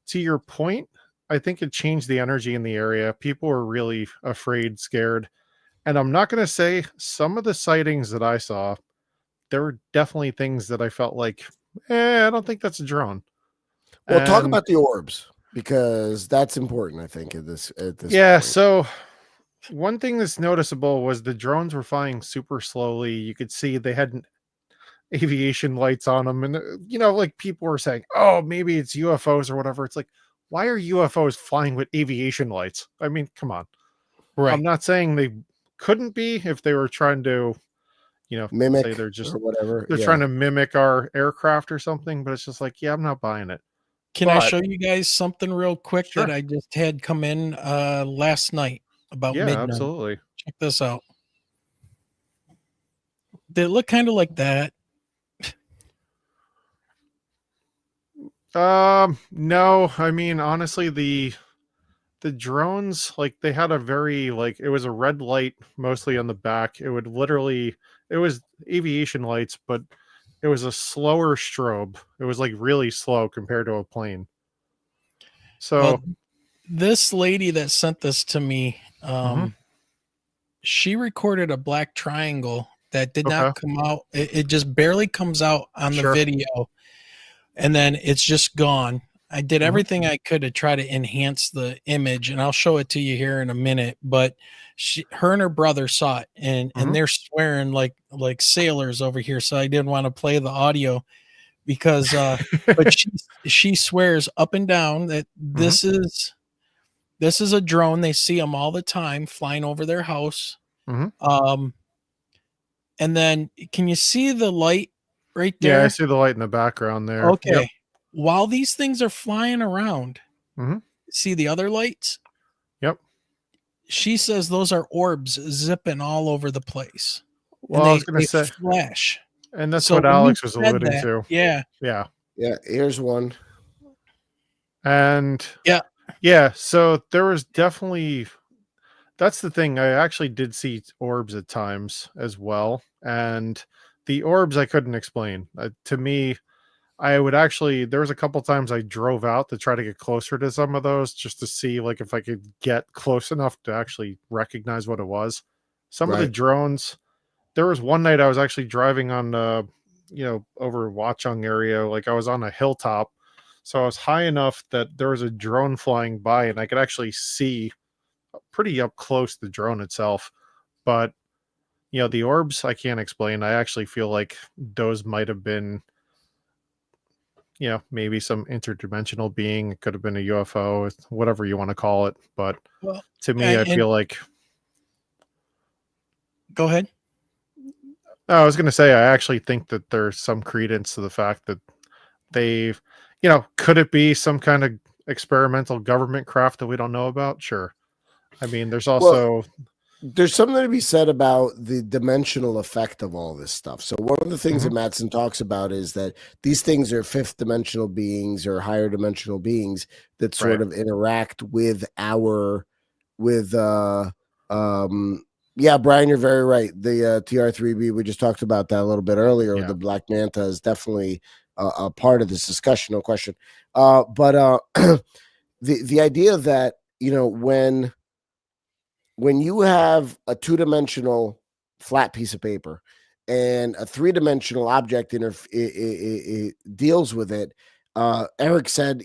N: to your point, I think it changed the energy in the area. People were really afraid, scared. And I'm not going to say some of the sightings that I saw, there were definitely things that I felt like, I don't think that's a drone.
M: Well, talk about the orbs, because that's important, I think, at this
N: yeah,
M: point.
N: So one thing that's noticeable was the drones were flying super slowly. You could see they had aviation lights on them. And, like people were saying, oh, maybe it's UFOs or whatever. It's like, why are UFOs flying with aviation lights? I mean, come on.
L: Right.
N: I'm not saying they couldn't be if they were trying to,
M: mimic,
N: say they're just
M: or whatever.
N: They're trying to mimic our aircraft or something, but it's just like, yeah, I'm not buying it.
L: Can I show you guys something real quick
N: Sure.
L: that I just had come in last night about midnight?
N: Absolutely.
L: Check this out. They look kind of like that.
N: No, I mean, honestly, the drones, like they had a very, like, it was a red light mostly on the back. It was aviation lights, but it was a slower strobe. It was like really slow compared to a plane. So
L: this lady that sent this to me, she recorded a black triangle that did not come out. It just barely comes out on the video, and then it's just gone. I did everything I could to try to enhance the image, and I'll show it to you here in a minute. But her and her brother saw it, and they're swearing like sailors over here. So I didn't want to play the audio because, but she swears up and down that this is a drone. They see them all the time flying over their house. And then can you see the light right there?
N: Yeah, I see the light in the background there.
L: Okay. Yep. While these things are flying around, see the other lights?
N: Yep.
L: She says those are orbs zipping all over the place.
N: Well, I was going to say
L: flash.
N: And that's what Alex was alluding to.
L: Yeah.
N: Yeah.
M: Yeah. Here's one.
N: And yeah. So there was definitely, that's the thing. I actually did see orbs at times as well. And the orbs I couldn't explain. To me, there was a couple times I drove out to try to get closer to some of those just to see like if I could get close enough to actually recognize what it was. Some of the drones, there was one night I was actually driving on, over Watchung area. Like I was on a hilltop. So I was high enough that there was a drone flying by and I could actually see pretty up close the drone itself. But, the orbs I can't explain. I actually feel like those might have been, maybe some interdimensional being. It could have been a UFO, whatever you want to call it. But to me, I feel like.
L: Go ahead.
N: I was going to say, I actually think that there's some credence to the fact that they've, could it be some kind of experimental government craft that we don't know about? Sure. I mean, there's also.
M: There's something to be said about the dimensional effect of all this stuff. So one of the things that Mattson talks about is that these things are fifth dimensional beings or higher dimensional beings that sort of interact with Brian, you're very right. The TR3B, we just talked about that a little bit earlier. The Black Manta is definitely a part of this discussion, no question. But the idea that, when you have a two-dimensional flat piece of paper and a three-dimensional object deals with it, Eric said,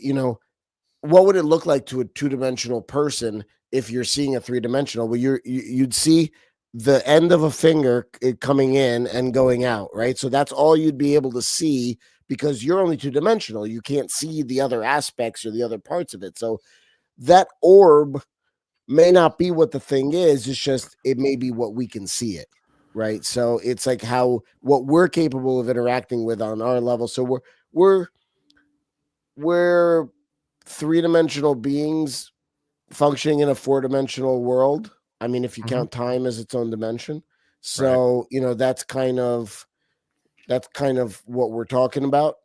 M: what would it look like to a two-dimensional person if you're seeing a three-dimensional? Well, you'd see the end of a finger coming in and going out, right? So that's all you'd be able to see because you're only two-dimensional. You can't see the other aspects or the other parts of it. So that orb may not be what the thing is. It's just, it may be what we can see it, right? So it's like what we're capable of interacting with on our level. So we're three-dimensional beings functioning in a four-dimensional world. I mean, if you count time as its own dimension. So, that's kind of what we're talking about.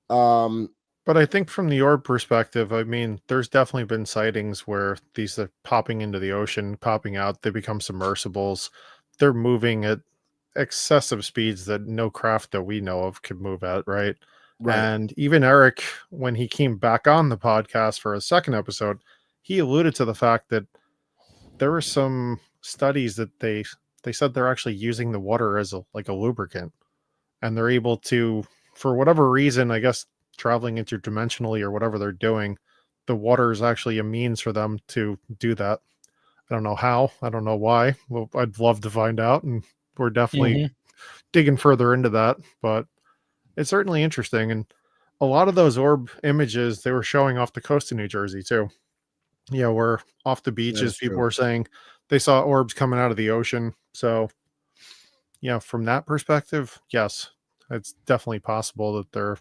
N: But I think from the orb perspective, I mean, there's definitely been sightings where these are popping into the ocean, popping out, they become submersibles. They're moving at excessive speeds that no craft that we know of could move at, right? And even Eric, when he came back on the podcast for a second episode, he alluded to the fact that there were some studies that they said they're actually using the water as a lubricant, and they're able to, for whatever reason, I guess traveling interdimensionally or whatever they're doing, the water is actually a means for them to do that. I don't know how, I don't know why. Well, I'd love to find out, and we're definitely digging further into that, but it's certainly interesting. And a lot of those orb images, they were showing off the coast of New Jersey too. Yeah, we're off the beaches. People were saying they saw orbs coming out of the ocean. So, from that perspective, yes, it's definitely possible that they're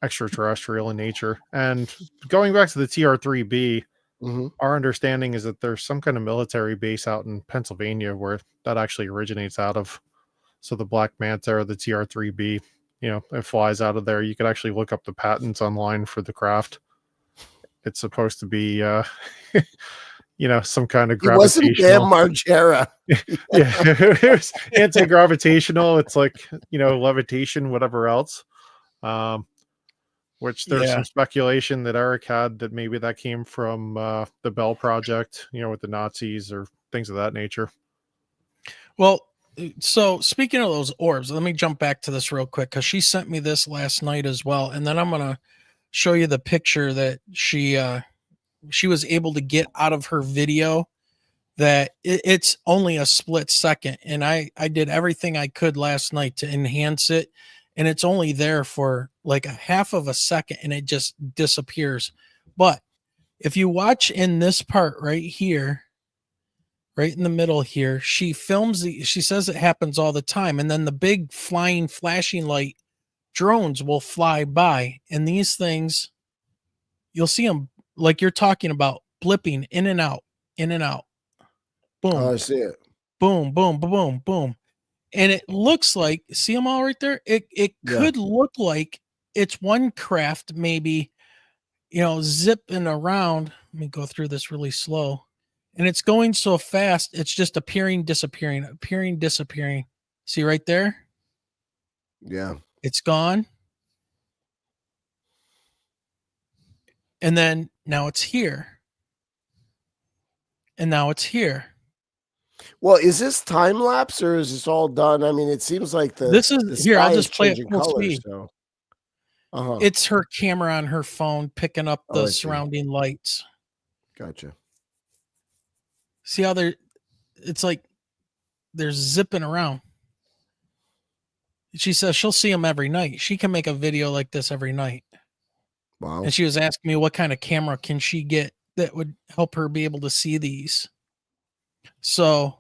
N: extraterrestrial in nature. And going back to the TR-3B, our understanding is that there's some kind of military base out in Pennsylvania where that actually originates out of. So the Black Manta or the TR-3B, it flies out of there. You could actually look up the patents online for the craft. It's supposed to be, some kind of gravitational. It
M: wasn't damn Margera.
N: Yeah, it was anti-gravitational. It's like, levitation, whatever else. Which there's some speculation that Eric had that maybe that came from the Bell Project, with the Nazis or things of that nature.
L: Well, so speaking of those orbs, let me jump back to this real quick because she sent me this last night as well, and then I'm gonna show you the picture that she was able to get out of her video. That it's only a split second, and I did everything I could last night to enhance it, and it's only there for like a half of a second, and it just disappears. But if you watch in this part right here, right in the middle here, she says it happens all the time, and then the big flying flashing light drones will fly by, and these things, you'll see them like you're talking about, blipping in and out, in and out. Boom.
M: Oh, I see it.
L: Boom, boom, boom, boom. And it looks like, see them all right there? It could look like it's one craft maybe, zipping around. Let me go through this really slow. And it's going so fast, it's just appearing, disappearing, appearing, disappearing. See right there?
M: Yeah.
L: It's gone. And then now it's here. And now it's here.
M: Well, is this time lapse or is this all done? I mean, it seems like
L: this is here. I'll just play it full speed.
M: So.
L: It's her camera on her phone picking up the surrounding lights.
M: Gotcha.
L: See how it's like they're zipping around. She says she'll see them every night. She can make a video like this every night.
M: Wow.
L: And she was asking me what kind of camera can she get that would help her be able to see these. So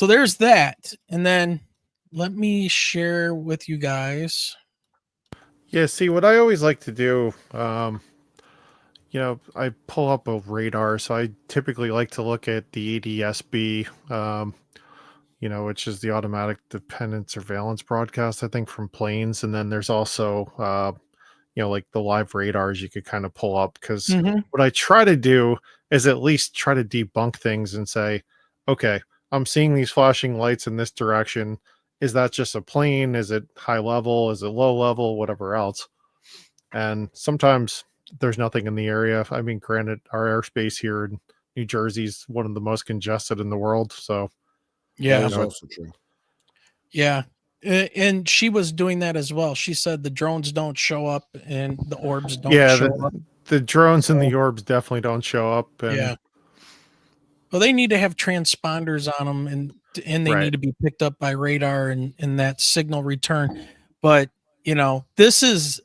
L: there's that. And then let me share with you guys.
N: Yeah, see, what I always like to do, I pull up a radar, so I typically like to look at the ADSB, which is the automatic dependent surveillance broadcast, I think, from planes. And then there's also, like the live radars you could kind of pull up, because what I try to do is at least try to debunk things and say, okay, I'm seeing these flashing lights in this direction. Is that just a plane? Is it high level? Is it low level? Whatever else. And sometimes there's nothing in the area. I mean, granted, our airspace here in New Jersey is one of the most congested in the world. So,
L: yeah,
M: that's also true.
L: Yeah. And she was doing that as well. She said the drones don't show up and the orbs don't show up.
N: The drones and the orbs definitely don't show up. And
L: Yeah. Well, they need to have transponders on them, and they need to be picked up by radar and that signal return. But this is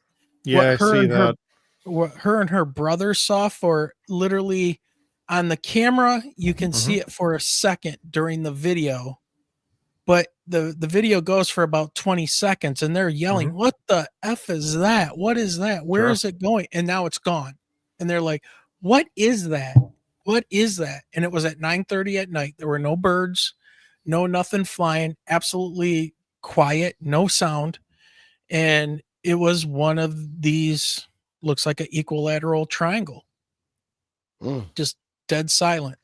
L: what her and her brother saw for literally on the camera. You can see it for a second during the video, but the video goes for about 20 seconds, and they're yelling, "What the F is that? What is that? Where is it going?" And now it's gone. And they're like, "What is that? What is that?" And it was at 9:30 at night. There were no birds, nothing flying, absolutely quiet, no sound. And it was one of these, looks like an equilateral triangle, just dead silent.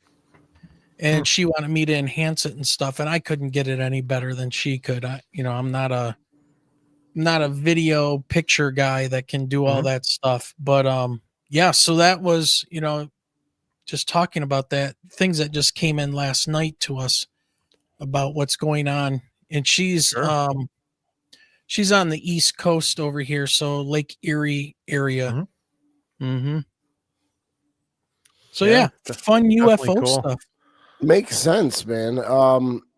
L: And she wanted me to enhance it and stuff, and I couldn't get it any better than she could. I'm not a video picture guy that can do all that stuff. But yeah, so that was, just talking about that, things that just came in last night to us about what's going on. And she's on the East Coast over here, so Lake Erie area. So yeah, fun UFO stuff.
M: Makes sense, man.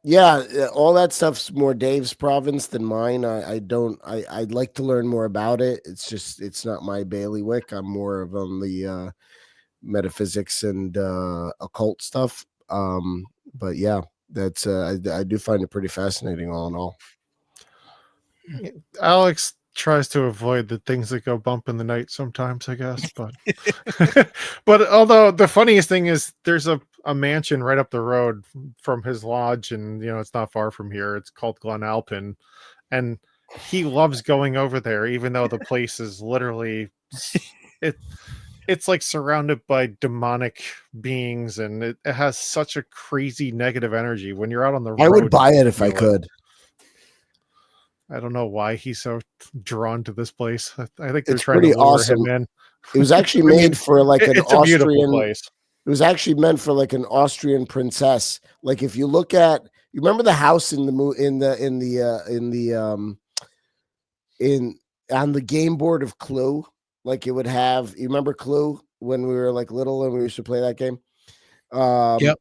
M: Yeah, all that stuff's more Dave's province than mine. I'd like to learn more about it. It's not my bailiwick. I'm more of on the metaphysics and occult stuff. But yeah, that's I do find it pretty fascinating all in all.
N: Alex tries to avoid the things that go bump in the night sometimes, I guess. But but although the funniest thing is there's a mansion right up the road from his lodge, and it's not far from here. It's called Glen Alpin, and he loves going over there, even though the place is literally it's like surrounded by demonic beings, and it has such a crazy negative energy when you're out on the road.
M: I would buy it if I could.
N: I don't know why he's so drawn to this place. I think
M: it's pretty awesome. It was actually made for like an Austrian place. It was actually meant for like an Austrian princess. Like if you look at, you remember the house on the game board of Clue. Like it would have. You remember Clue when we were like little and we used to play that game?
L: Yep.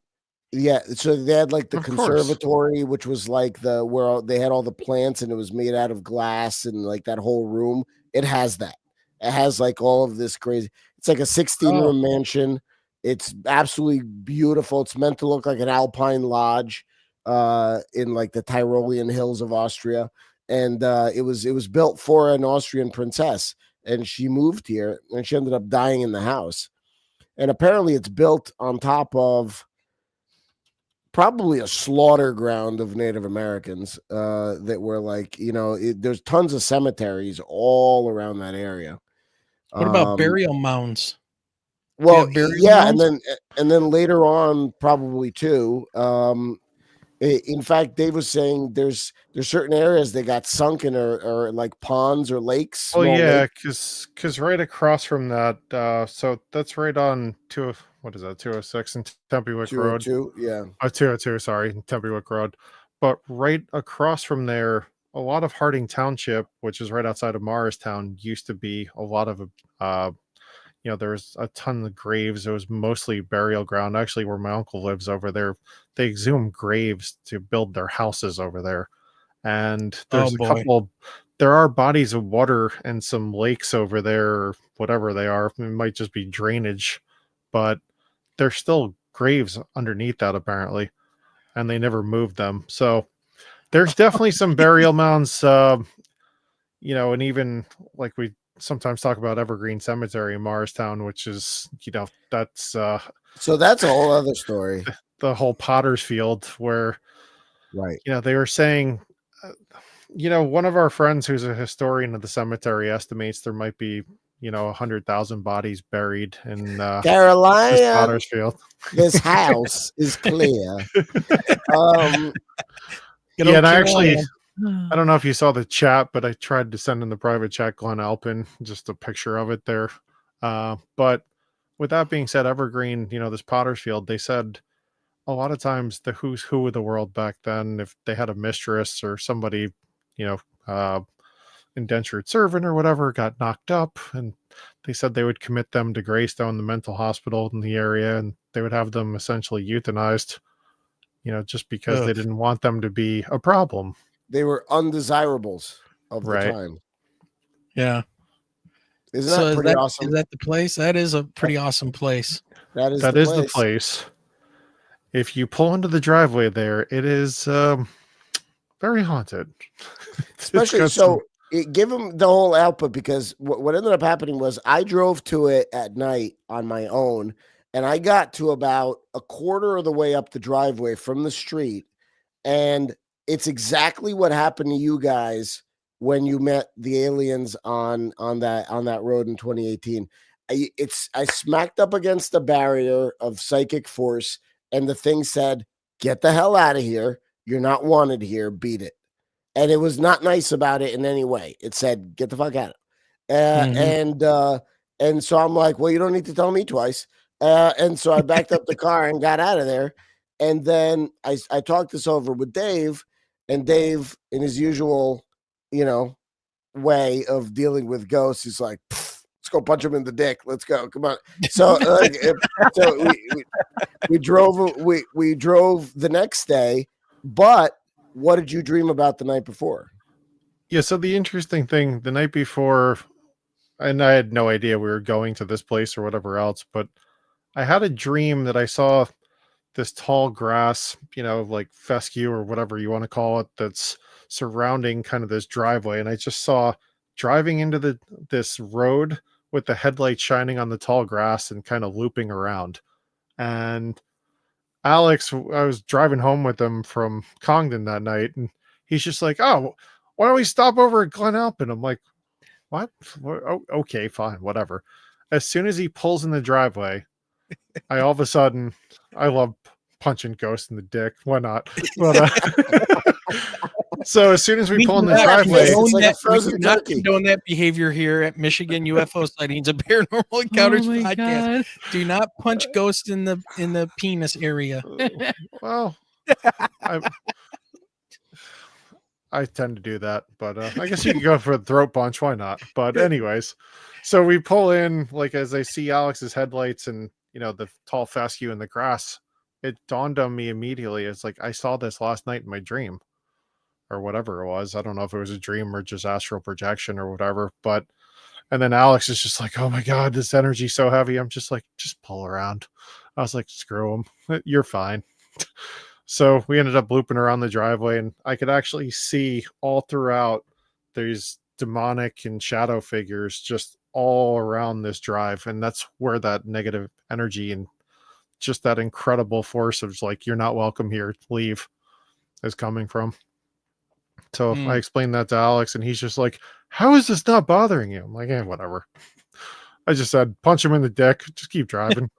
M: Yeah, so they had like the conservatory, which was like where they had all the plants, and it was made out of glass, and like that whole room. It has that. It has like all of this crazy. It's like a 16-room mansion. It's absolutely beautiful. It's meant to look like an alpine lodge in like the Tyrolean hills of Austria, and it was built for an Austrian princess, and she moved here, and she ended up dying in the house. And apparently, it's built on top of probably a slaughter ground of Native Americans that were like, there's tons of cemeteries all around that area.
L: What about burial mounds?
M: Well, yeah, mounds? and then later on, probably too. In fact, Dave was saying there's certain areas that got sunken or like ponds or lakes.
N: Oh yeah, because right across from that, so that's right on 206 and Tempewick Road. 202, sorry, Tempewick Road. But right across from there, a lot of Harding Township, which is right outside of Morristown, used to be a lot of there's a ton of graves. It was mostly burial ground. Actually, where my uncle lives over there, they exhumed graves to build their houses over there. And there's there are bodies of water and some lakes over there, or whatever they are. It might just be drainage, but there's still graves underneath that apparently, and they never moved them. So there's definitely some burial mounds, and even like we sometimes talk about Evergreen Cemetery in Morristown, which is, that's
M: so that's a whole other story.
N: The whole Potter's Field, where, they were saying, one of our friends who's a historian of the cemetery estimates there might be, 100,000 bodies buried in
M: Carolina
N: Potter's Field.
M: This house is clear.
N: Yeah, and I don't know if you saw the chat, but I tried to send in the private chat Glen Alpin, just a picture of it there. But with that being said, Evergreen, this Potter's Field, they said a lot of times the who's who of the world back then, if they had a mistress or somebody, indentured servant or whatever got knocked up, and they said they would commit them to Greystone, the mental hospital in the area, and they would have them essentially euthanized, just because they didn't want them to be a problem.
M: They were undesirables of the time.
L: Yeah.
M: Isn't that pretty awesome?
L: Is that the place? That is a pretty awesome place.
M: That is
N: the place. If you pull into the driveway there, it is very haunted.
M: Especially give them the whole output, because what ended up happening was I drove to it at night on my own, and I got to about a quarter of the way up the driveway from the street, and it's exactly what happened to you guys when you met the aliens on that road in 2018. I smacked up against the barrier of psychic force, and the thing said, "Get the hell out of here. You're not wanted here. Beat it." And it was not nice about it in any way. It said, "Get the fuck out." And so I'm like, well, you don't need to tell me twice. And so I backed up the car and got out of there. And then I talked this over with Dave, and Dave, in his usual, way of dealing with ghosts, he's like, let's go punch him in the dick. Let's go. Come on. So, we drove the next day, but what did you dream about the night before?
N: Yeah, so the interesting thing, the night before, and I had no idea we were going to this place or whatever else, but I had a dream that I saw this tall grass, like fescue or whatever you want to call it, that's surrounding kind of this driveway. And I just saw driving into this road with the headlight shining on the tall grass and kind of looping around. And Alex, I was driving home with him from Congdon that night, and he's just like, "Oh, why don't we stop over at Glen Alpin?" I'm like, "What? Oh, okay, fine, whatever." As soon as he pulls in the driveway, I all of a sudden, I love punching ghosts in the dick. Why not? But, so as soon as we pull in the driveway,
L: it's like we're not doing that behavior here at Michigan UFO Sightings and Paranormal Encounters podcast. God. Do not punch ghosts in the penis area.
N: Well, I tend to do that, but I guess you can go for a throat punch. Why not? But anyways, so we pull in, like, as I see Alex's headlights and the tall fescue in the grass, it dawned on me immediately. It's like, I saw this last night in my dream, or whatever it was. I don't know if it was a dream or just astral projection or whatever, and then Alex is just like, "Oh my God, this energy's so heavy." I'm just like, "Just pull around." I was like, "Screw him. You're fine." So we ended up looping around the driveway, and I could actually see all throughout these demonic and shadow figures just all around this drive. And that's where that negative energy and just that incredible force of like, "You're not welcome here, leave," is coming from. So I explained that to Alex, and he's just like, "How is this not bothering you?" I'm like, whatever. I just said, punch him in the dick. Just keep driving.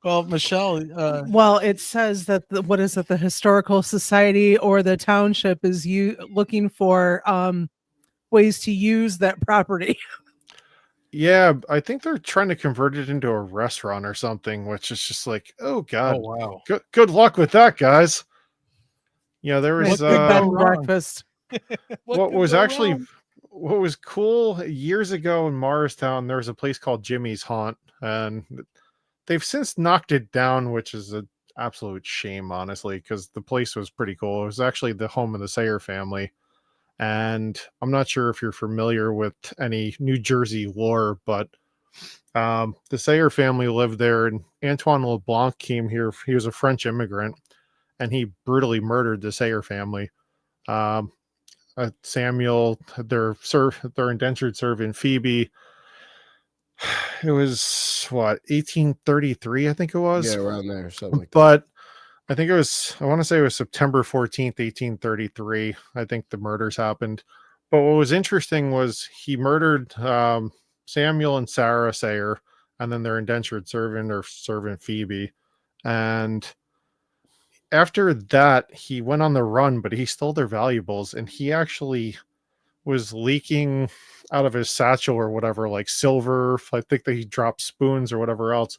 L: Well, Michelle.
K: Well, it says that the Historical Society or the township is looking for ways to use that property.
N: Yeah, I think they're trying to convert it into a restaurant or something, which is just like, oh God.
L: Oh, wow.
N: Good luck with that, guys. Yeah, there was
K: breakfast.
N: what was cool years ago in Morristown, there was a place called Jimmy's Haunt, and they've since knocked it down, which is an absolute shame, honestly, because the place was pretty cool. It was actually the home of the Sayer family. And I'm not sure if you're familiar with any New Jersey lore, but the Sayer family lived there, and Antoine LeBlanc came here. He was a French immigrant, and he brutally murdered the Sayer family. Samuel, their indentured servant Phoebe. It was 1833, I think it was.
M: Yeah, around there, something like that.
N: But I think I want to say it was September 14th, 1833. I think the murders happened. But what was interesting was he murdered Samuel and Sarah Sayer, and then their indentured servant Phoebe. And after that, he went on the run, but he stole their valuables, and he actually was leaking out of his satchel or whatever, like silver. I think that he dropped spoons or whatever else.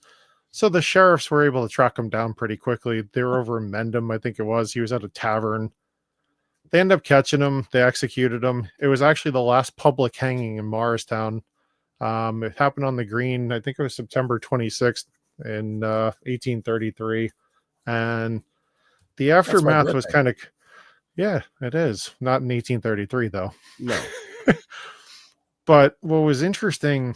N: So the sheriffs were able to track him down pretty quickly. They were over in Mendham, I think it was. He was at a tavern. they end up catching him. They executed him. It was actually the last public hanging in Morristown. It happened on the green. I think it was September 26th in 1833. And the aftermath was kind of, yeah, it is. Not in 1833, though.
M: No.
N: But what was interesting,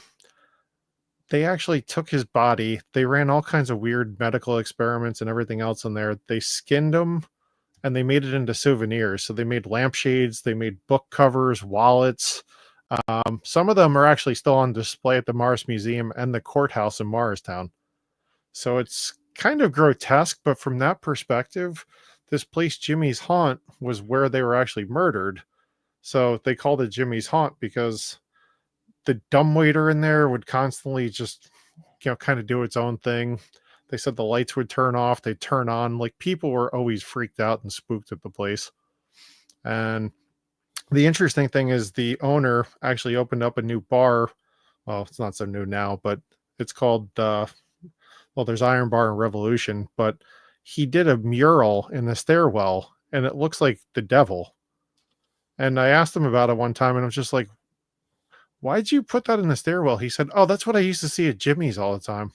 N: they actually took his body. They ran all kinds of weird medical experiments and everything else in there. They skinned him and they made it into souvenirs. So they made lampshades, they made book covers, wallets. Some of them are actually still on display at the Morris Museum and the courthouse in Morristown. So it's kind of grotesque, but from that perspective, this place, Jimmy's Haunt, was where they were actually murdered. So they called it Jimmy's Haunt because the dumbwaiter in there would constantly just, kind of do its own thing. They said the lights would turn off, they'd turn on. Like, people were always freaked out and spooked at the place. And the interesting thing is the owner actually opened up a new bar. Well, it's not so new now, but it's called, there's Iron Bar and Revolution, but he did a mural in the stairwell and it looks like the devil. And I asked him about it one time and I was just like, why'd you put that in the stairwell? He said, oh, that's what I used to see at Jimmy's all the time.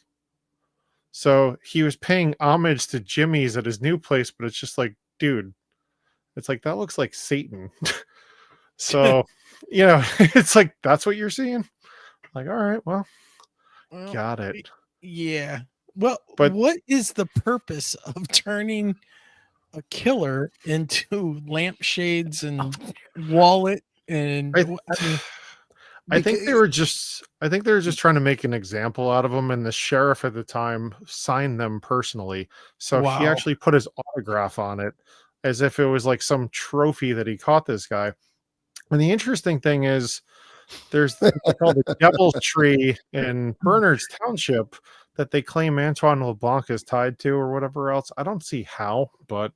N: So he was paying homage to Jimmy's at his new place, but it's just like, dude, it's like, that looks like Satan. So, it's like, that's what you're seeing? Like, all right, well, got it.
L: Yeah. Well,
N: but
L: what is the purpose of turning a killer into lampshades and wallet? And
N: I think they were just trying to make an example out of him, and the sheriff at the time signed them personally. So he actually put his autograph on it as if it was like some trophy that he caught this guy. And the interesting thing is there's called the Devil's Tree in Bernard's Township that they claim Antoine LeBlanc is tied to or whatever else. I don't see how, but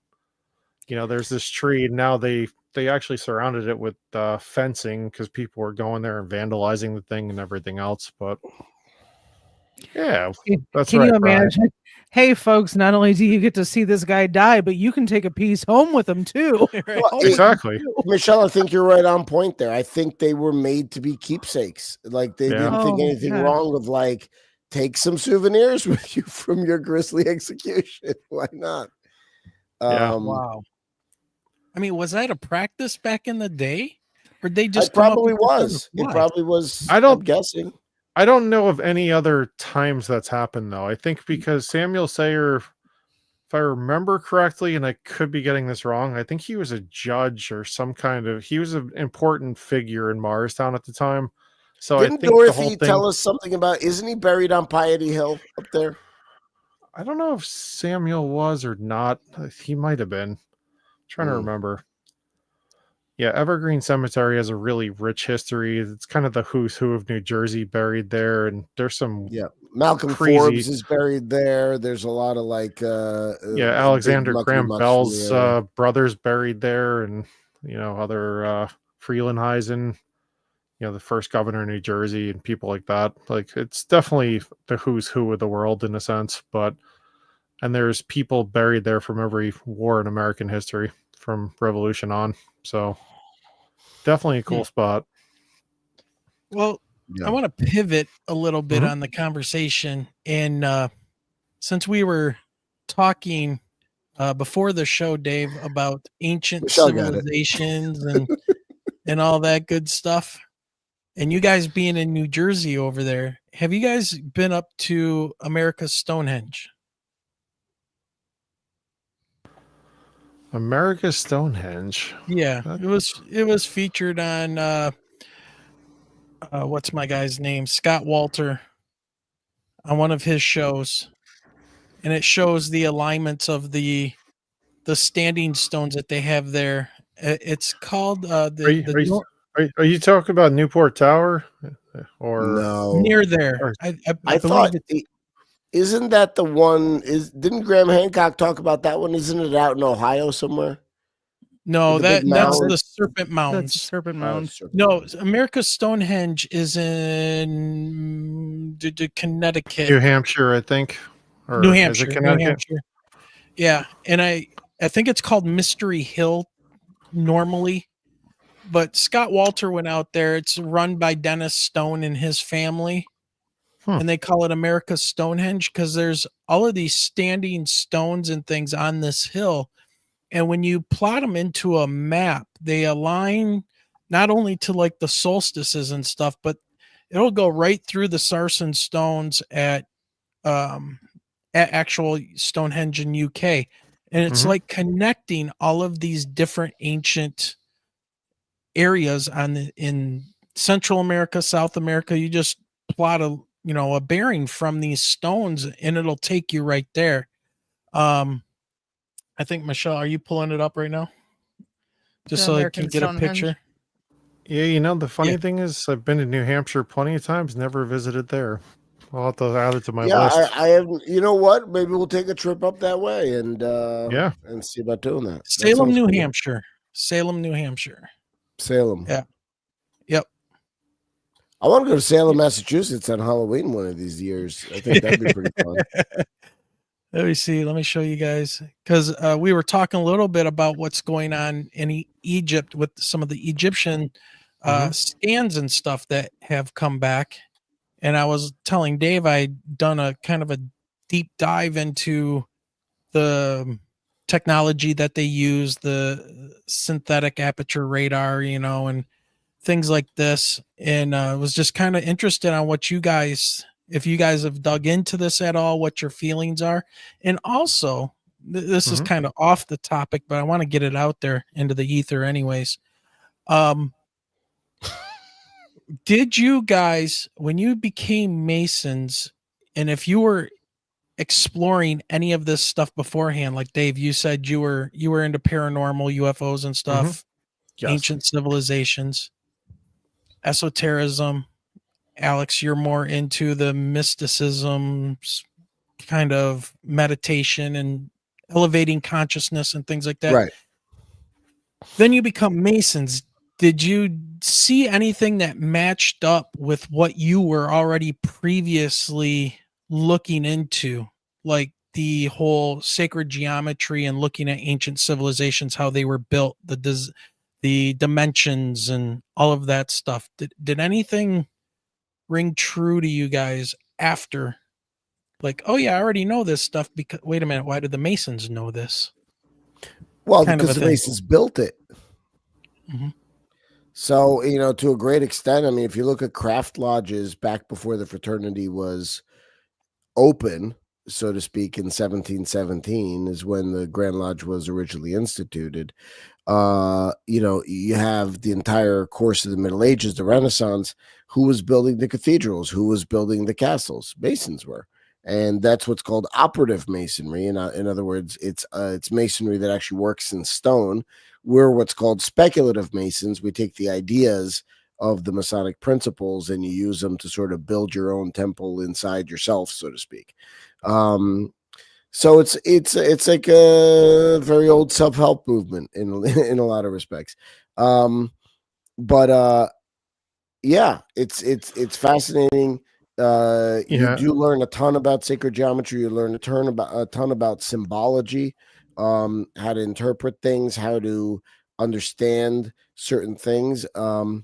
N: there's this tree, and now they actually surrounded it with fencing because people were going there and vandalizing the thing and everything else. But yeah, that's
K: Can
N: right.
K: you imagine? Hey, folks, not only do you get to see this guy die, but you can take a piece home with him too.
M: Well,
N: exactly.
M: Michelle, I think you're right on point there. I think they were made to be keepsakes. Like, they didn't think anything wrong with, like, take some souvenirs with you from your grisly execution. Why not?
L: Wow. I mean, was that a practice back in the day? Or they just
M: It probably was. It probably was. I'm guessing.
N: I don't know of any other times that's happened, though. I think because Samuel Sayer, if I remember correctly, and I could be getting this wrong, I think he was a judge or he was an important figure in Morristown at the time. So
M: Didn't
N: I think
M: Dorothy tell us something about, isn't he buried on Piety Hill up there?
N: I don't know if Samuel was or not. He might have been. Trying to remember. Yeah, Evergreen Cemetery has a really rich history. It's kind of the who's who of New Jersey buried there, and there's some
M: Malcolm Forbes is buried there. There's a lot of
N: Alexander Graham Bell's brothers buried there, and other Freelandheisen, the first governor of New Jersey, and people like that. Like, it's definitely the who's who of the world in a sense, and there's people buried there from every war in American history from Revolution on. So definitely a cool spot.
L: Well, I want to pivot a little bit on the conversation. And since we were talking before the show, Dave, about ancient civilizations and all that good stuff, and you guys being in New Jersey over there, have you guys been up to America's Stonehenge?
N: America's Stonehenge.
L: Yeah, it was featured on what's my guy's name? Scott Walter, on one of his shows. And it shows the alignments of the standing stones that they have there. It's called
N: are you talking about Newport Tower or
M: no,
L: near there?
M: I thought isn't that the one? Didn't Graham Hancock talk about that one? Isn't it out in Ohio somewhere?
L: No, that's the Serpent Mounds.
K: That's Serpent Mounds.
L: No, America's Stonehenge is in Connecticut,
N: New Hampshire, I think. Or
L: New Hampshire,
N: is it Connecticut?
L: New Hampshire. Yeah, and I think it's called Mystery Hill normally. But Scott Walter went out there. It's run by Dennis Stone and his family. And they call it America's Stonehenge because there's all of these standing stones and things on this hill. And when you plot them into a map, they align not only to like the solstices and stuff, but it'll go right through the Sarsen stones at actual Stonehenge in UK. And it's like connecting all of these different ancient areas in Central America, South America. You just plot a bearing from these stones and it'll take you right there. I think, Michelle, are you pulling it up right now? Just so I can get a picture.
N: Yeah, the funny thing is I've been to New Hampshire plenty of times, never visited there. I'll have to add it to my list.
M: I have. You know what? Maybe we'll take a trip up that way and and see about doing that.
L: Salem, New Hampshire. Salem, New Hampshire.
M: Salem.
L: Yeah. Yep.
M: I want to go to Salem, Massachusetts on Halloween one of these years. I think that'd be pretty fun.
L: Let me see. Let me show you guys because we were talking a little bit about what's going on in Egypt with some of the Egyptian scans and stuff that have come back. And I was telling Dave I'd done a kind of a deep dive into the technology that they use, the synthetic aperture radar, and things like this. And was just kind of interested on what you guys, if you guys have dug into this at all, what your feelings are. And also, this is kind of off the topic, but I want to get it out there into the ether anyways. Did you guys, when you became Masons, and if you were exploring any of this stuff beforehand, like Dave, you said you were into paranormal, UFOs and stuff, ancient civilizations, esotericism. Alex, you're more into the mysticism, kind of meditation and elevating consciousness and things like that.
M: Right.
L: Then you become Masons. Did you see anything that matched up with what you were already previously looking into, like the whole sacred geometry and looking at ancient civilizations, how they were built, the dimensions and all of that stuff? Did anything ring true to you guys after? Like, oh yeah, I already know this stuff because wait a minute, why did the Masons know this?
M: Well, because the Masons built it.
L: Mhm.
M: So, to a great extent, I mean, if you look at craft lodges back before the fraternity was open, so to speak, in 1717 is when the Grand Lodge was originally instituted. You have the entire course of the Middle Ages, the Renaissance. Who was building the cathedrals? Who was building the castles? Masons were. And that's what's called operative masonry. In other words, it's masonry that actually works in stone. We're what's called speculative Masons. We take the ideas of the Masonic principles and you use them to sort of build your own temple inside yourself, so to speak. So it's like a very old self-help movement in a lot of respects. Yeah, it's fascinating. You do learn a ton about sacred geometry. You learn a ton about symbology, how to interpret things, how to understand certain things. And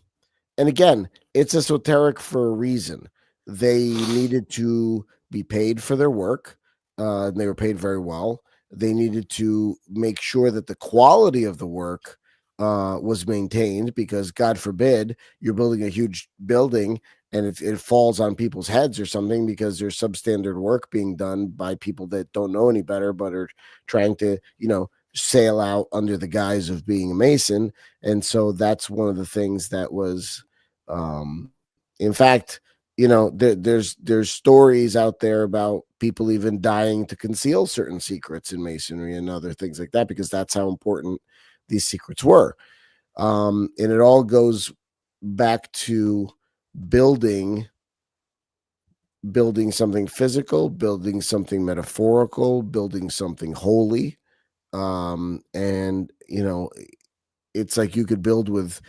M: again, it's esoteric for a reason. They needed to be paid for their work. And they were paid very well. They needed to make sure that the quality of the work was maintained, because God forbid you're building a huge building and it falls on people's heads or something because there's substandard work being done by people that don't know any better but are trying to, sail out under the guise of being a Mason. And so that's one of the things that was, in fact, there's stories out there about people even dying to conceal certain secrets in Masonry and other things like that, because that's how important these secrets were. And it all goes back to building something physical, building something metaphorical, building something holy. And it's like you could build with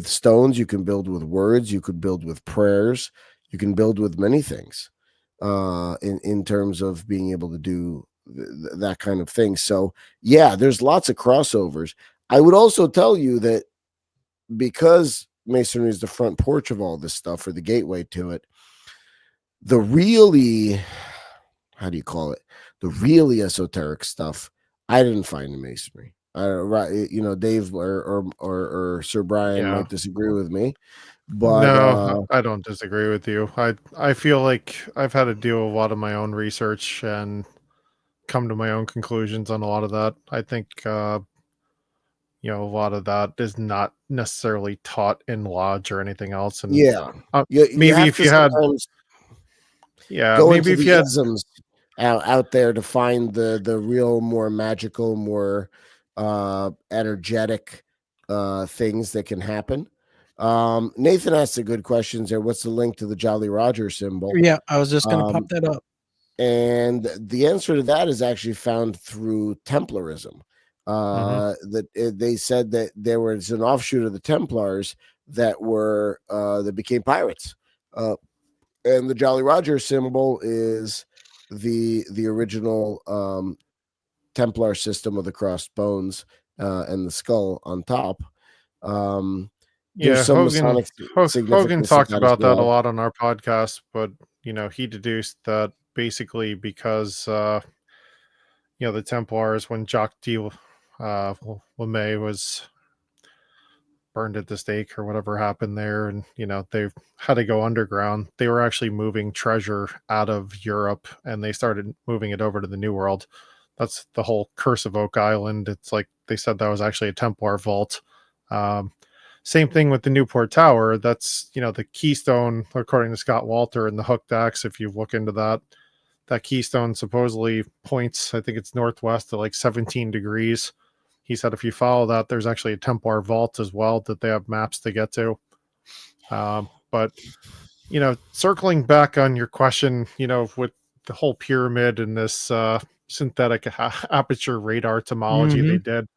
M: stones, you can build with words, you could build with prayers, you can build with many things in terms of being able to do that kind of thing. So yeah, there's lots of crossovers. I would also tell you that because Masonry is the front porch of all this stuff, or the gateway to it, the really, how do you call it? The really esoteric stuff, I didn't find in Masonry. Dave or Sir Brian might disagree with me, but
N: no, I don't disagree with you. I feel like I've had to do a lot of my own research and come to my own conclusions on a lot of that. I think a lot of that is not necessarily taught in lodge or anything else. And maybe if you had,
M: go into the isms out there to find the real, more magical, more energetic things that can happen. Nathan asked a good question there. What's the link to the Jolly Roger symbol?
L: Yeah, I was just going to pop that up.
M: And the answer to that is actually found through Templarism. They said that there was an offshoot of the Templars that were that became pirates, and the Jolly Roger symbol is the original Templar system of the crossed bones and the skull on top.
N: Hogan talked about that a lot on our podcast, but he deduced that basically because the Templars, when Jacques de LeMay was burned at the stake or whatever happened there, and they had to go underground, they were actually moving treasure out of Europe and they started moving it over to the New World. That's the whole Curse of Oak Island. It's like they said that was actually a Templar vault. Same thing with the Newport Tower. That's the keystone, according to Scott Walter, and the hooked axe. If you look into that keystone supposedly points, I think it's northwest to like 17 degrees. He said if you follow that, there's actually a Templar vault as well that they have maps to get to. But circling back on your question, with the whole pyramid and this synthetic aperture radar tomology they did,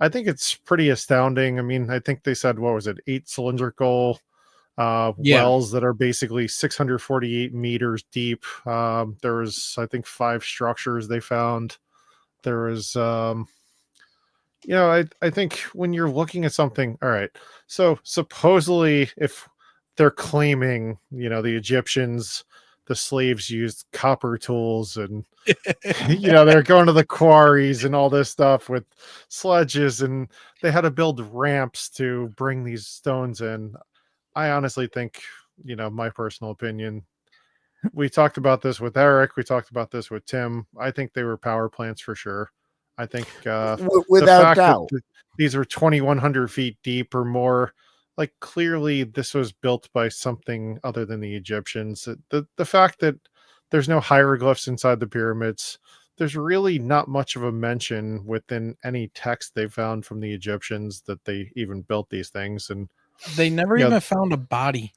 N: I think it's pretty astounding. I mean, I think they said, what was it, 8 cylindrical wells that are basically 648 meters deep. There was, I think, 5 structures they found. There was, I think when you're looking at something, all right, so supposedly if they're claiming, the Egyptians, the slaves used copper tools and, they're going to the quarries and all this stuff with sledges, and they had to build ramps to bring these stones in. I honestly think, my personal opinion, we talked about this with Eric, we talked about this with Tim. I think they were power plants for sure. I think
M: without doubt,
N: these are 2,100 feet deep or more. Like, clearly this was built by something other than the Egyptians. The fact that there's no hieroglyphs inside the pyramids, there's really not much of a mention within any text they found from the Egyptians that they even built these things. And
L: they never even found a body.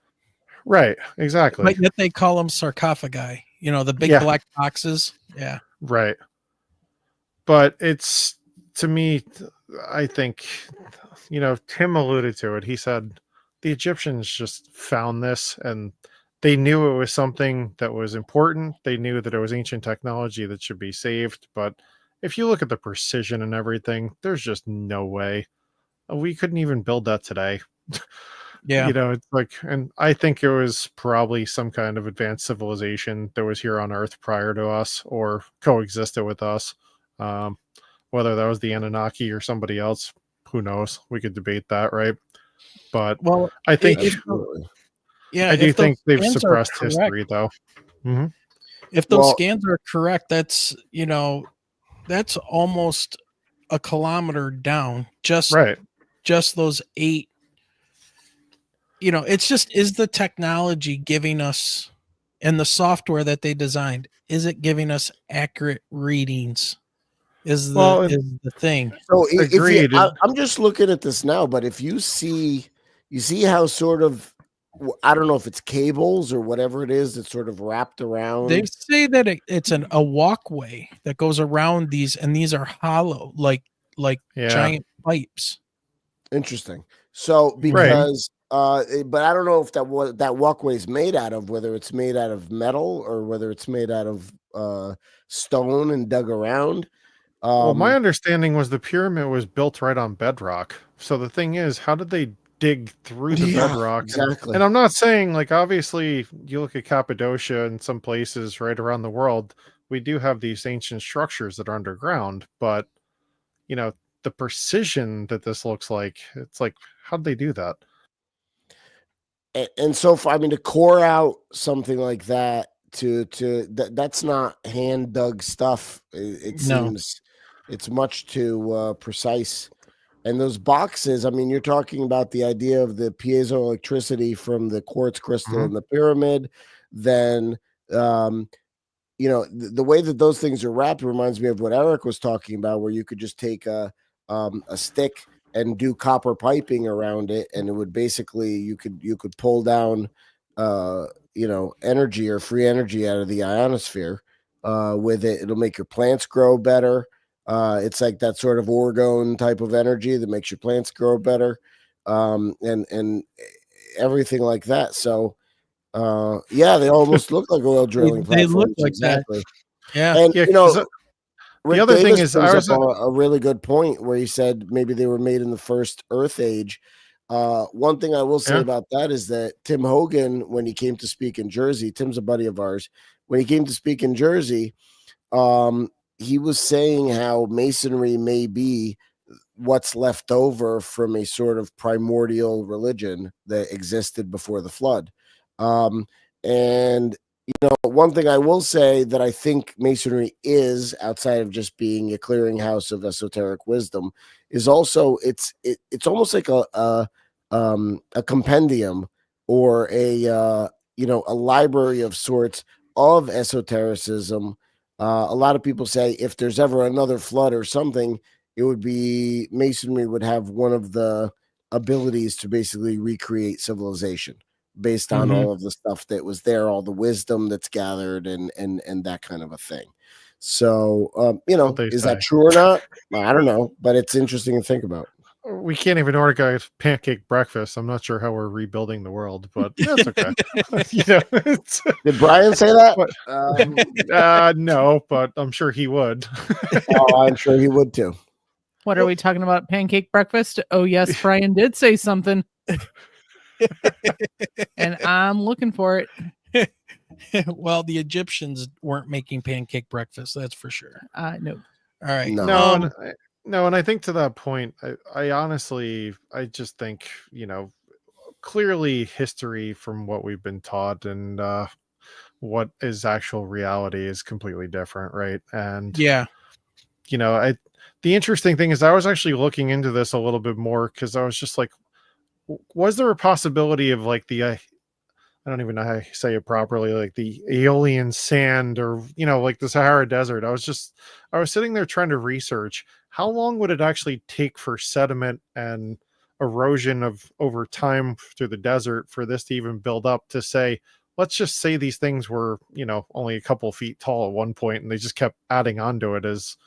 N: Right, exactly.
L: But yet they call them sarcophagi, the big black boxes. Yeah.
N: Right. But it's, to me, I think, Tim alluded to it. He said the Egyptians just found this and they knew it was something that was important. They knew that it was ancient technology that should be saved. But if you look at the precision and everything, there's just no way. We couldn't even build that today.
L: Yeah.
N: It's like, and I think it was probably some kind of advanced civilization that was here on Earth prior to us or coexisted with us. Whether that was the Anunnaki or somebody else, who knows? We could debate that, right? But I think, I do think they've suppressed history, though. Mm-hmm.
L: If those scans are correct, that's that's almost a kilometer down. Just those 8. It's just, is the technology giving us, and the software that they designed, is it giving us accurate readings? Is the thing.
M: So I'm just looking at this now, but if you see how sort of, I don't know if it's cables or whatever it is that's sort of wrapped around.
L: They say that it's a walkway that goes around these, and these are hollow, like giant pipes.
M: Interesting. So because, but I don't know if that walkway is made out of, whether it's made out of metal or whether it's made out of stone and dug around.
N: Well, my understanding was the pyramid was built right on bedrock. So the thing is, how did they dig through the bedrock?
M: Exactly.
N: And I'm not saying, like, obviously, you look at Cappadocia and some places right around the world, we do have these ancient structures that are underground, but, you know, the precision that this looks like, it's like, how did they do that?
M: And so far, I mean, to core out something like that, that's not hand dug stuff. It
L: No.
M: seems it's much too precise. And those boxes, I mean, you're talking about the idea of the piezoelectricity from the quartz crystal in the pyramid. Then, you know, the way that those things are wrapped reminds me of what Eric was talking about, where you could just take a stick and do copper piping around it, and it would basically you could pull down you know, energy or free energy out of the ionosphere with it. It'll make your plants grow better. It's like that sort of orgone type of energy that makes your plants grow better, and everything like that. So yeah, they almost look like oil drilling
L: They look
M: platforms.
L: like
M: Exactly.
L: that. Yeah.
M: And
N: Yeah,
M: you know,
N: 'cause
M: Rick
N: the other thing
M: Davis
N: is, I
M: brings
N: was
M: up a really good point where he said maybe they were made in the first Earth age. One thing I will say
N: Yeah.
M: about that is that Tim Hogan, when he came to speak in Jersey, Tim's a buddy of ours. When he came to speak in Jersey, he was saying how masonry may be what's left over from a sort of primordial religion that existed before the flood. And you know, one thing I will say that I think masonry is, outside of just being a clearinghouse of esoteric wisdom, is also it's almost like a compendium or a you know, a library of sorts of esotericism. A lot of people say if there's ever another flood or something, it would be masonry would have one of the abilities to basically recreate civilization based on all of the stuff that was there, all the wisdom that's gathered, and that kind of a thing. So you know, is that true or not? I don't know, but it's interesting to think about.
N: We can't even order guys pancake breakfast. I'm not sure how we're rebuilding the world, but that's okay. You know,
M: did Brian say that?
N: No, but I'm sure he would.
M: Oh, I'm sure he would too.
K: What are we talking about? Pancake breakfast? Oh yes, Brian did say something. And I'm looking for it.
L: Well, the Egyptians weren't making pancake breakfast, that's for sure.
K: No.
L: All right.
N: No, and I think to that point, I honestly, I just think, you know, clearly history from what we've been taught and what is actual reality is completely different, right? And
L: yeah,
N: you know, the interesting thing is I was actually looking into this a little bit more because I was just like, was there a possibility of like the I don't even know how to say it properly, like the Aeolian sand, or, you know, like the Sahara Desert. I was sitting there trying to research how long would it actually take for sediment and erosion of over time through the desert for this to even build up to say, let's just say these things were, you know, only a couple feet tall at one point and they just kept adding onto it as,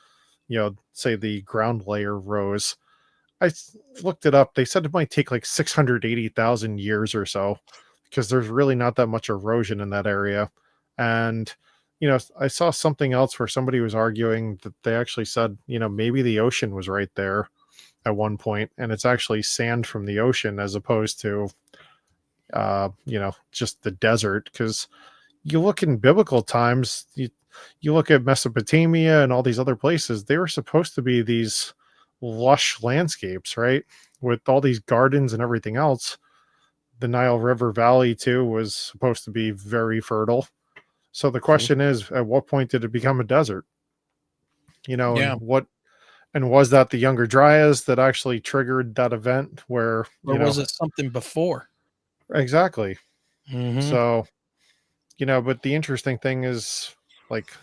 N: you know, say the ground layer rose. I looked it up. They said it might take like 680,000 years or so, because there's really not that much erosion in that area. And, you know, I saw something else where somebody was arguing that they actually said, you know, maybe the ocean was right there at one point, and it's actually sand from the ocean as opposed to, you know, just the desert. Because you look in biblical times, you look at Mesopotamia and all these other places, they were supposed to be these lush landscapes, right? With all these gardens and everything else. The Nile River Valley too was supposed to be very fertile. So the question is, at what point did it become a desert? You know,
L: yeah.
N: and was that the Younger Dryas that actually triggered that event where,
L: or was it something before?
N: Exactly. So, you know, but the interesting thing is like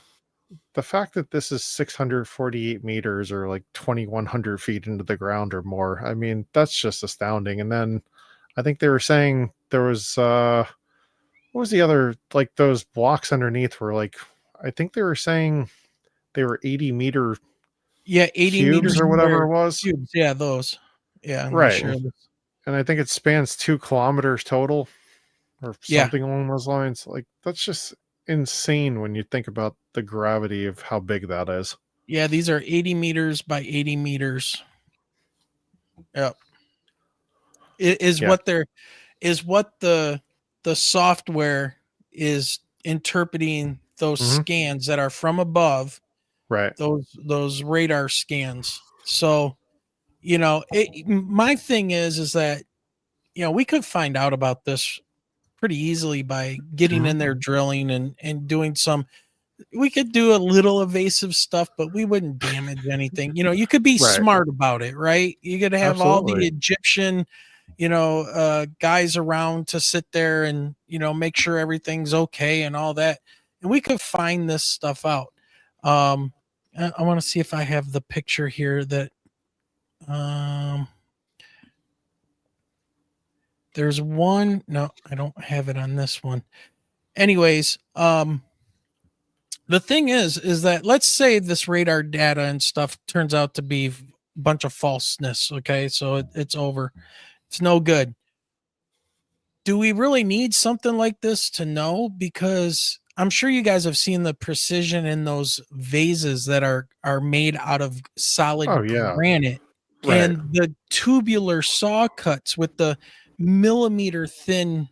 N: the fact that this is 648 meters or like 2,100 feet into the ground or more. I mean, that's just astounding. And then I think they were saying there was what was the other, like those blocks underneath were like, I think they were saying they were 80 meter
L: 80 meters
N: or whatever it was.
L: Cubes. Yeah, those. Yeah,
N: right.
L: Sure.
N: And I think it spans 2 kilometers total or something along those lines. Like that's just insane when you think about the gravity of how big that is.
L: Yeah, these are 80 meters by 80 meters. Yep. It is
N: Yeah.
L: what they're is what the software is interpreting those scans that are from above,
N: right?
L: Those radar scans. So, you know, my thing is that, you know, we could find out about this pretty easily by getting in there, drilling and doing some. We could do a little evasive stuff, but we wouldn't damage anything. You know, you could be
N: Right.
L: smart about it, right? You could have all the
N: Absolutely.
L: Egyptian, you know, guys around to sit there and, you know, make sure everything's okay and all that. And we could find this stuff out. I want to see if I have the picture here that, there's one. No, I don't have it on this one. Anyways, the thing is that let's say this radar data and stuff turns out to be a bunch of falseness. Okay. So it's over. It's no good. Do we really need something like this to know? Because I'm sure you guys have seen the precision in those vases that are made out of solid granite,
N: Right.
L: and the tubular saw cuts with the millimeter thin,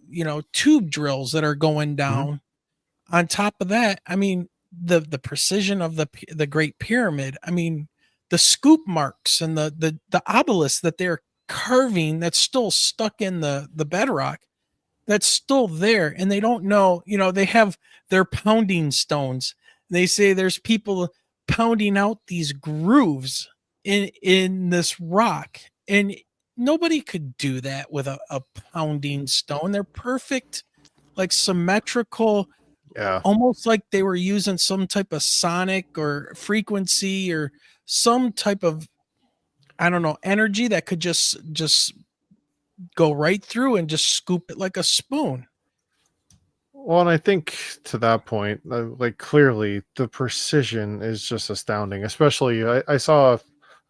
L: you know, tube drills that are going down. On top of that, I mean, the precision of the Great Pyramid. I mean, the scoop marks and the obelisk that they're carving that's still stuck in the bedrock, that's still there, and they don't know. You know, they have their pounding stones. They say there's people pounding out these grooves in this rock, and nobody could do that with a pounding stone. They're perfect, like symmetrical.
N: Yeah.
L: Almost like they were using some type of sonic or frequency or some type of, I don't know, energy that could just go right through and just scoop it like a spoon.
N: Well, and I think to that point, like clearly the precision is just astounding. Especially, I saw,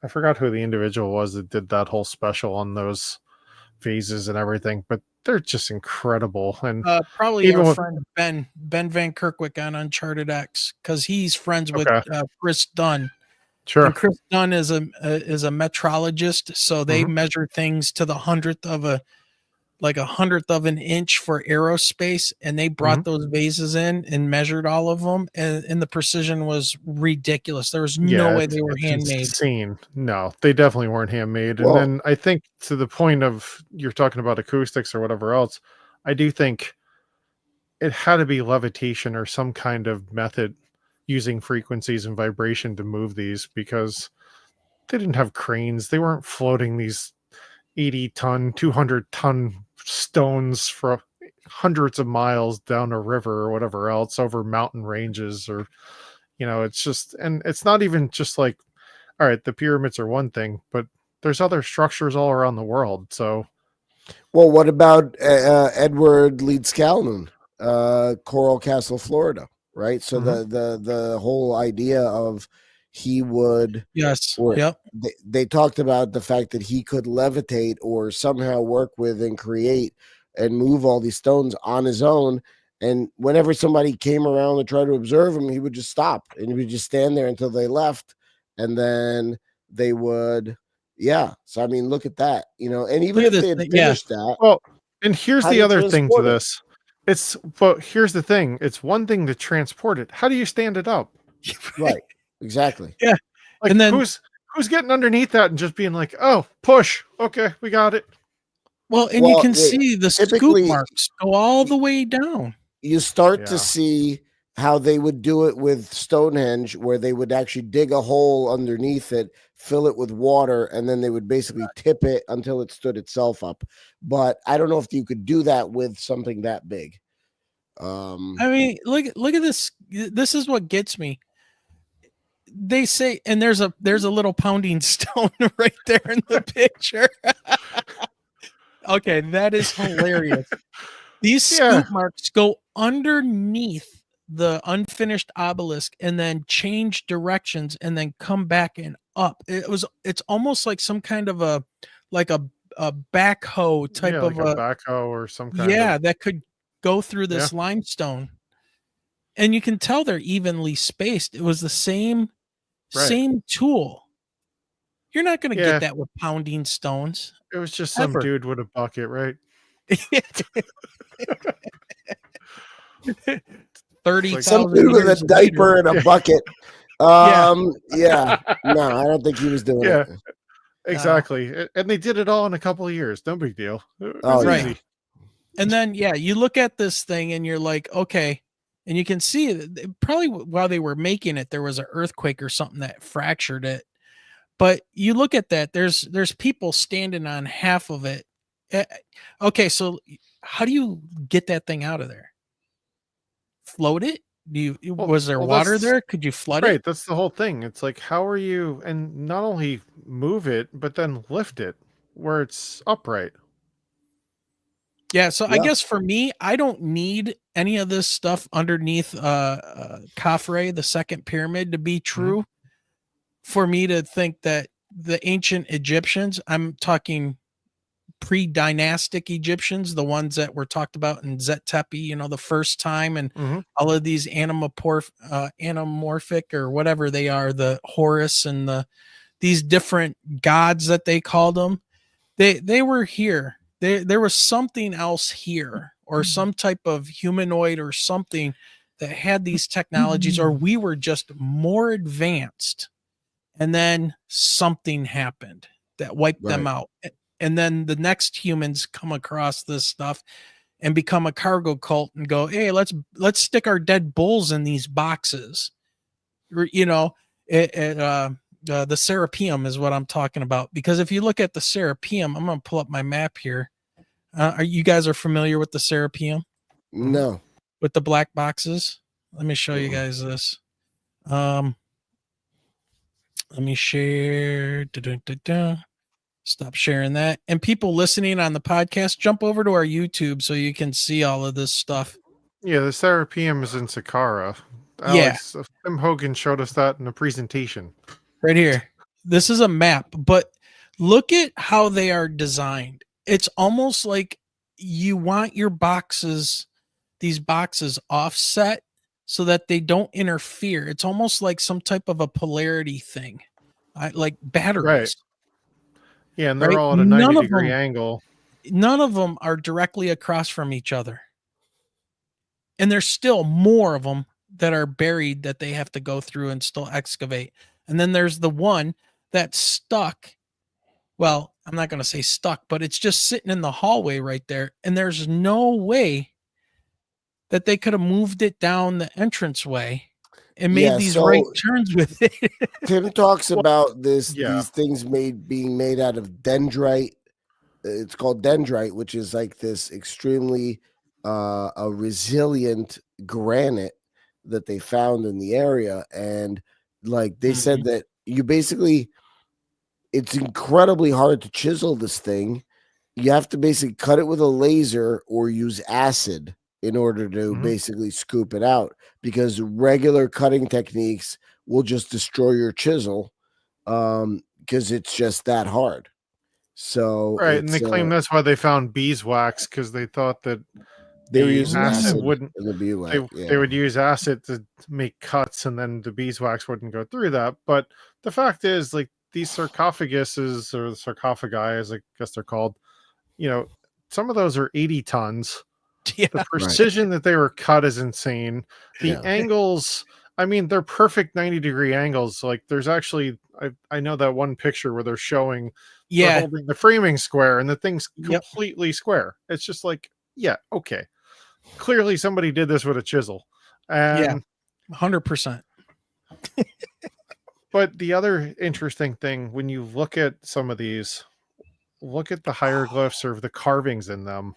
N: I forgot who the individual was that did that whole special on those vases and everything, but they're just incredible. And
L: probably
N: even
L: our
N: with,
L: friend Ben Van Kirkwick on Uncharted X, because he's friends with Chris Dunn.
N: Sure.
L: And Chris Dunn is a metrologist, so they measure things to the hundredth of an inch for aerospace, and they brought those vases in and measured all of them, and the precision was ridiculous. There was no way they were handmade.
N: Insane. No, they definitely weren't handmade.
M: Well,
N: and then I think to the point of you're talking about acoustics or whatever else, I do think it had to be levitation or some kind of method using frequencies and vibration to move these, because they didn't have cranes. They weren't floating these 80-ton, 200-ton stones for hundreds of miles down a river or whatever else, over mountain ranges, or, you know, it's just, and it's not even just like, all right, the pyramids are one thing, but there's other structures all around the world. So,
M: well, what about Edward Leeds Calhoun, Coral Castle, Florida? Right. So the whole idea of he would, they talked about the fact that he could levitate or somehow work with and create and move all these stones on his own. And whenever somebody came around to try to observe him, he would just stop and he would just stand there until they left. And then they would, So, I mean, look at that, you know, and even if they had finished that.
N: Well, and here's the other thing to this. But here's the thing. It's one thing to transport it. How do you stand it up?
M: Right. Exactly.
L: Yeah.
N: Like,
L: and then
N: who's getting underneath that and just being like, oh, push. Okay, we got it.
L: Well, and you can see the scoop marks go all the way down.
M: You start to see how they would do it with Stonehenge, where they would actually dig a hole underneath it, fill it with water, and then they would basically tip it until it stood itself up. But I don't know if you could do that with something that big.
L: I mean, look at this. This is what gets me. They say, and there's a little pounding stone right there in the picture. Okay, that is hilarious. These scoop marks go underneath the unfinished obelisk and then change directions and then come back and up. It's almost like some kind of a backhoe type of
N: like a backhoe or some kind
L: that could go through this limestone. and you can tell they're evenly spaced. It was the same tool. You're not going to get that with pounding stones.
N: It was just some dude with a bucket, right?
L: 30,000
M: some dude with a diaper and a bucket. Yeah. No, I don't think he was doing it.
N: Exactly. And they did it all in a couple of years. No big deal.
L: Right. And then, you look at this thing and you're like, okay. And you can see that probably while they were making it, there was an earthquake or something that fractured it. But you look at that, there's people standing on half of it. Okay, so how do you get that thing out of there? Float it? Was there water there? Could you flood it?
N: Right, that's the whole thing. It's like, how are you, and not only move it, but then lift it where it's upright.
L: Yeah, so I guess for me, I don't need any of this stuff underneath Khafre, the second pyramid, to be true. For me to think that the ancient Egyptians, I'm talking pre-dynastic Egyptians, the ones that were talked about in Zet Tepe, the first time, and all of these anamorphic or whatever they are, the Horus and these different gods that they called them, they were here. There was something else here, or some type of humanoid or something that had these technologies, or we were just more advanced. And then something happened that wiped them out. And then the next humans come across this stuff and become a cargo cult and go, hey, let's stick our dead bulls in these boxes. The Serapeum is what I'm talking about. Because if you look at the Serapeum, I'm going to pull up my map here. Are you guys familiar with the Serapeum?
M: No.
L: With the black boxes? Let me show you guys this. Let me share. Stop sharing that. And people listening on the podcast, jump over to our YouTube so you can see all of this stuff.
N: Yeah, the Serapeum is in Saqqara. Tim Hogan showed us that in a presentation.
L: Right here. This is a map, but look at how they are designed. It's almost like you want your these boxes offset so that they don't interfere. It's almost like some type of a polarity thing, like batteries.
N: Right. Yeah, and they're all at a 90-degree angle.
L: None of them are directly across from each other. And there's still more of them that are buried that they have to go through and still excavate. And then there's the one that's stuck. Well, I'm not going to say stuck, but it's just sitting in the hallway right there. And there's no way that they could have moved it down the entranceway and made these right turns with it.
M: Tim talks about these things being made out of dendrite. It's called dendrite, which is like this extremely a resilient granite that they found in the area. And like they said that it's incredibly hard to chisel this thing. You have to basically cut it with a laser or use acid in order to basically scoop it out, because regular cutting techniques will just destroy your chisel because it's just that hard. So
N: and they claim that's why they found beeswax, because they thought that
M: they were using acid
N: wouldn't
M: in the beeswax.
N: They would use acid to make cuts, and then the beeswax wouldn't go through that. But the fact is, like, these sarcophaguses, or the sarcophagi, as I guess they're called, some of those are 80 tons.
L: Yeah,
N: the precision that they were cut is insane. The angles, I mean, they're perfect 90-degree angles. Like, there's actually, I know that one picture where they're showing they're holding the framing square, and the thing's completely square. It's just like, okay. Clearly somebody did this with a chisel. And
L: 100%.
N: But the other interesting thing, when you look at some of these, look at the hieroglyphs or the carvings in them,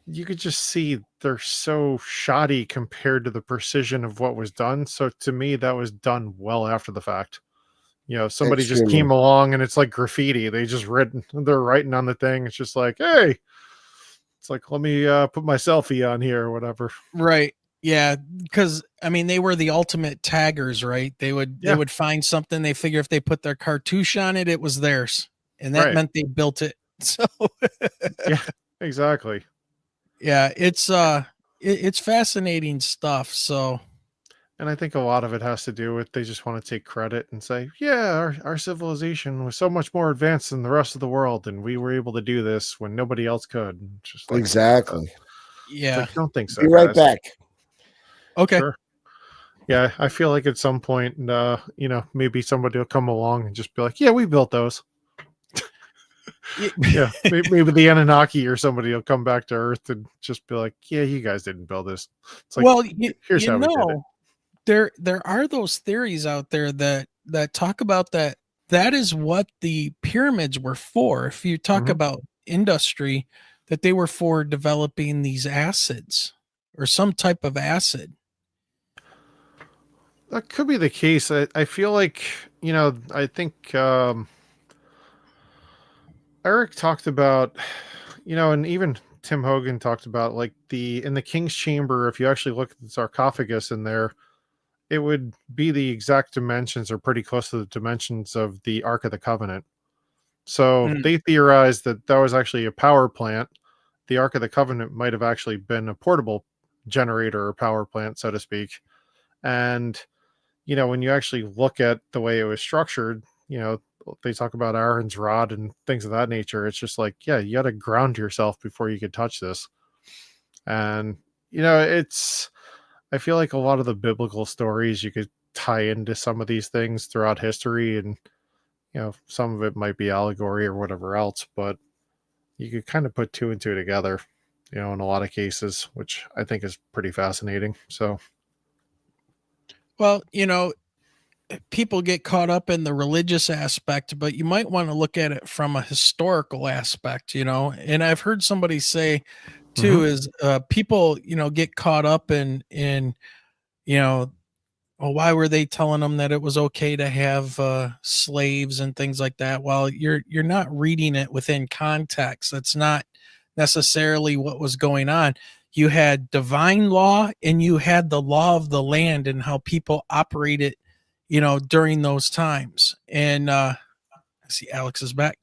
N: you could just see they're so shoddy compared to the precision of what was done. So to me, that was done well after the fact. Somebody just came along and it's like graffiti. They're writing on the thing. It's just like, hey, it's like, let me put my selfie on here or whatever.
L: Right. Yeah. Because I mean, they were the ultimate taggers, right? They would find something. They figure if they put their cartouche on it, it was theirs. And that meant they built it. So
N: exactly.
L: Yeah, it's it's fascinating stuff. So,
N: and I think a lot of it has to do with they just want to take credit and say, yeah, our civilization was so much more advanced than the rest of the world, and we were able to do this when nobody else could. Just like
M: exactly.
L: Yeah.
N: Like, don't think so.
M: Be right
N: guys.
M: back.
L: Okay.
N: Sure. Yeah, I feel like at some point, maybe somebody will come along and just be like, yeah, we built those. Yeah, maybe the Anunnaki or somebody will come back to Earth and just be like, yeah, you guys didn't build this. It's like,
L: well,
N: here's how we did it.
L: there are those theories out there that talk about that is what the pyramids were for. If you talk about industry, that they were for developing these acids or some type of acid.
N: That could be the case. I feel like, I think Eric talked about, and even Tim Hogan talked about, like, in the King's Chamber, if you actually look at the sarcophagus in there, it would be the exact dimensions or pretty close to the dimensions of the Ark of the Covenant. So they theorized that was actually a power plant. The Ark of the Covenant might have actually been a portable generator or power plant, so to speak. And, when you actually look at the way it was structured, they talk about Aaron's rod and things of that nature. It's just like, yeah, you got to ground yourself before you could touch this. And, I feel like a lot of the biblical stories you could tie into some of these things throughout history, and some of it might be allegory or whatever else, but you could kind of put two and two together, in a lot of cases, which I think is pretty fascinating. So,
L: well, people get caught up in the religious aspect, but you might want to look at it from a historical aspect, and I've heard somebody say too, is people, get caught up in, well, why were they telling them that it was okay to have slaves and things like that? Well, you're not reading it within context. That's not necessarily what was going on. You had divine law and you had the law of the land and how people operated, during those times. And I see Alex is back.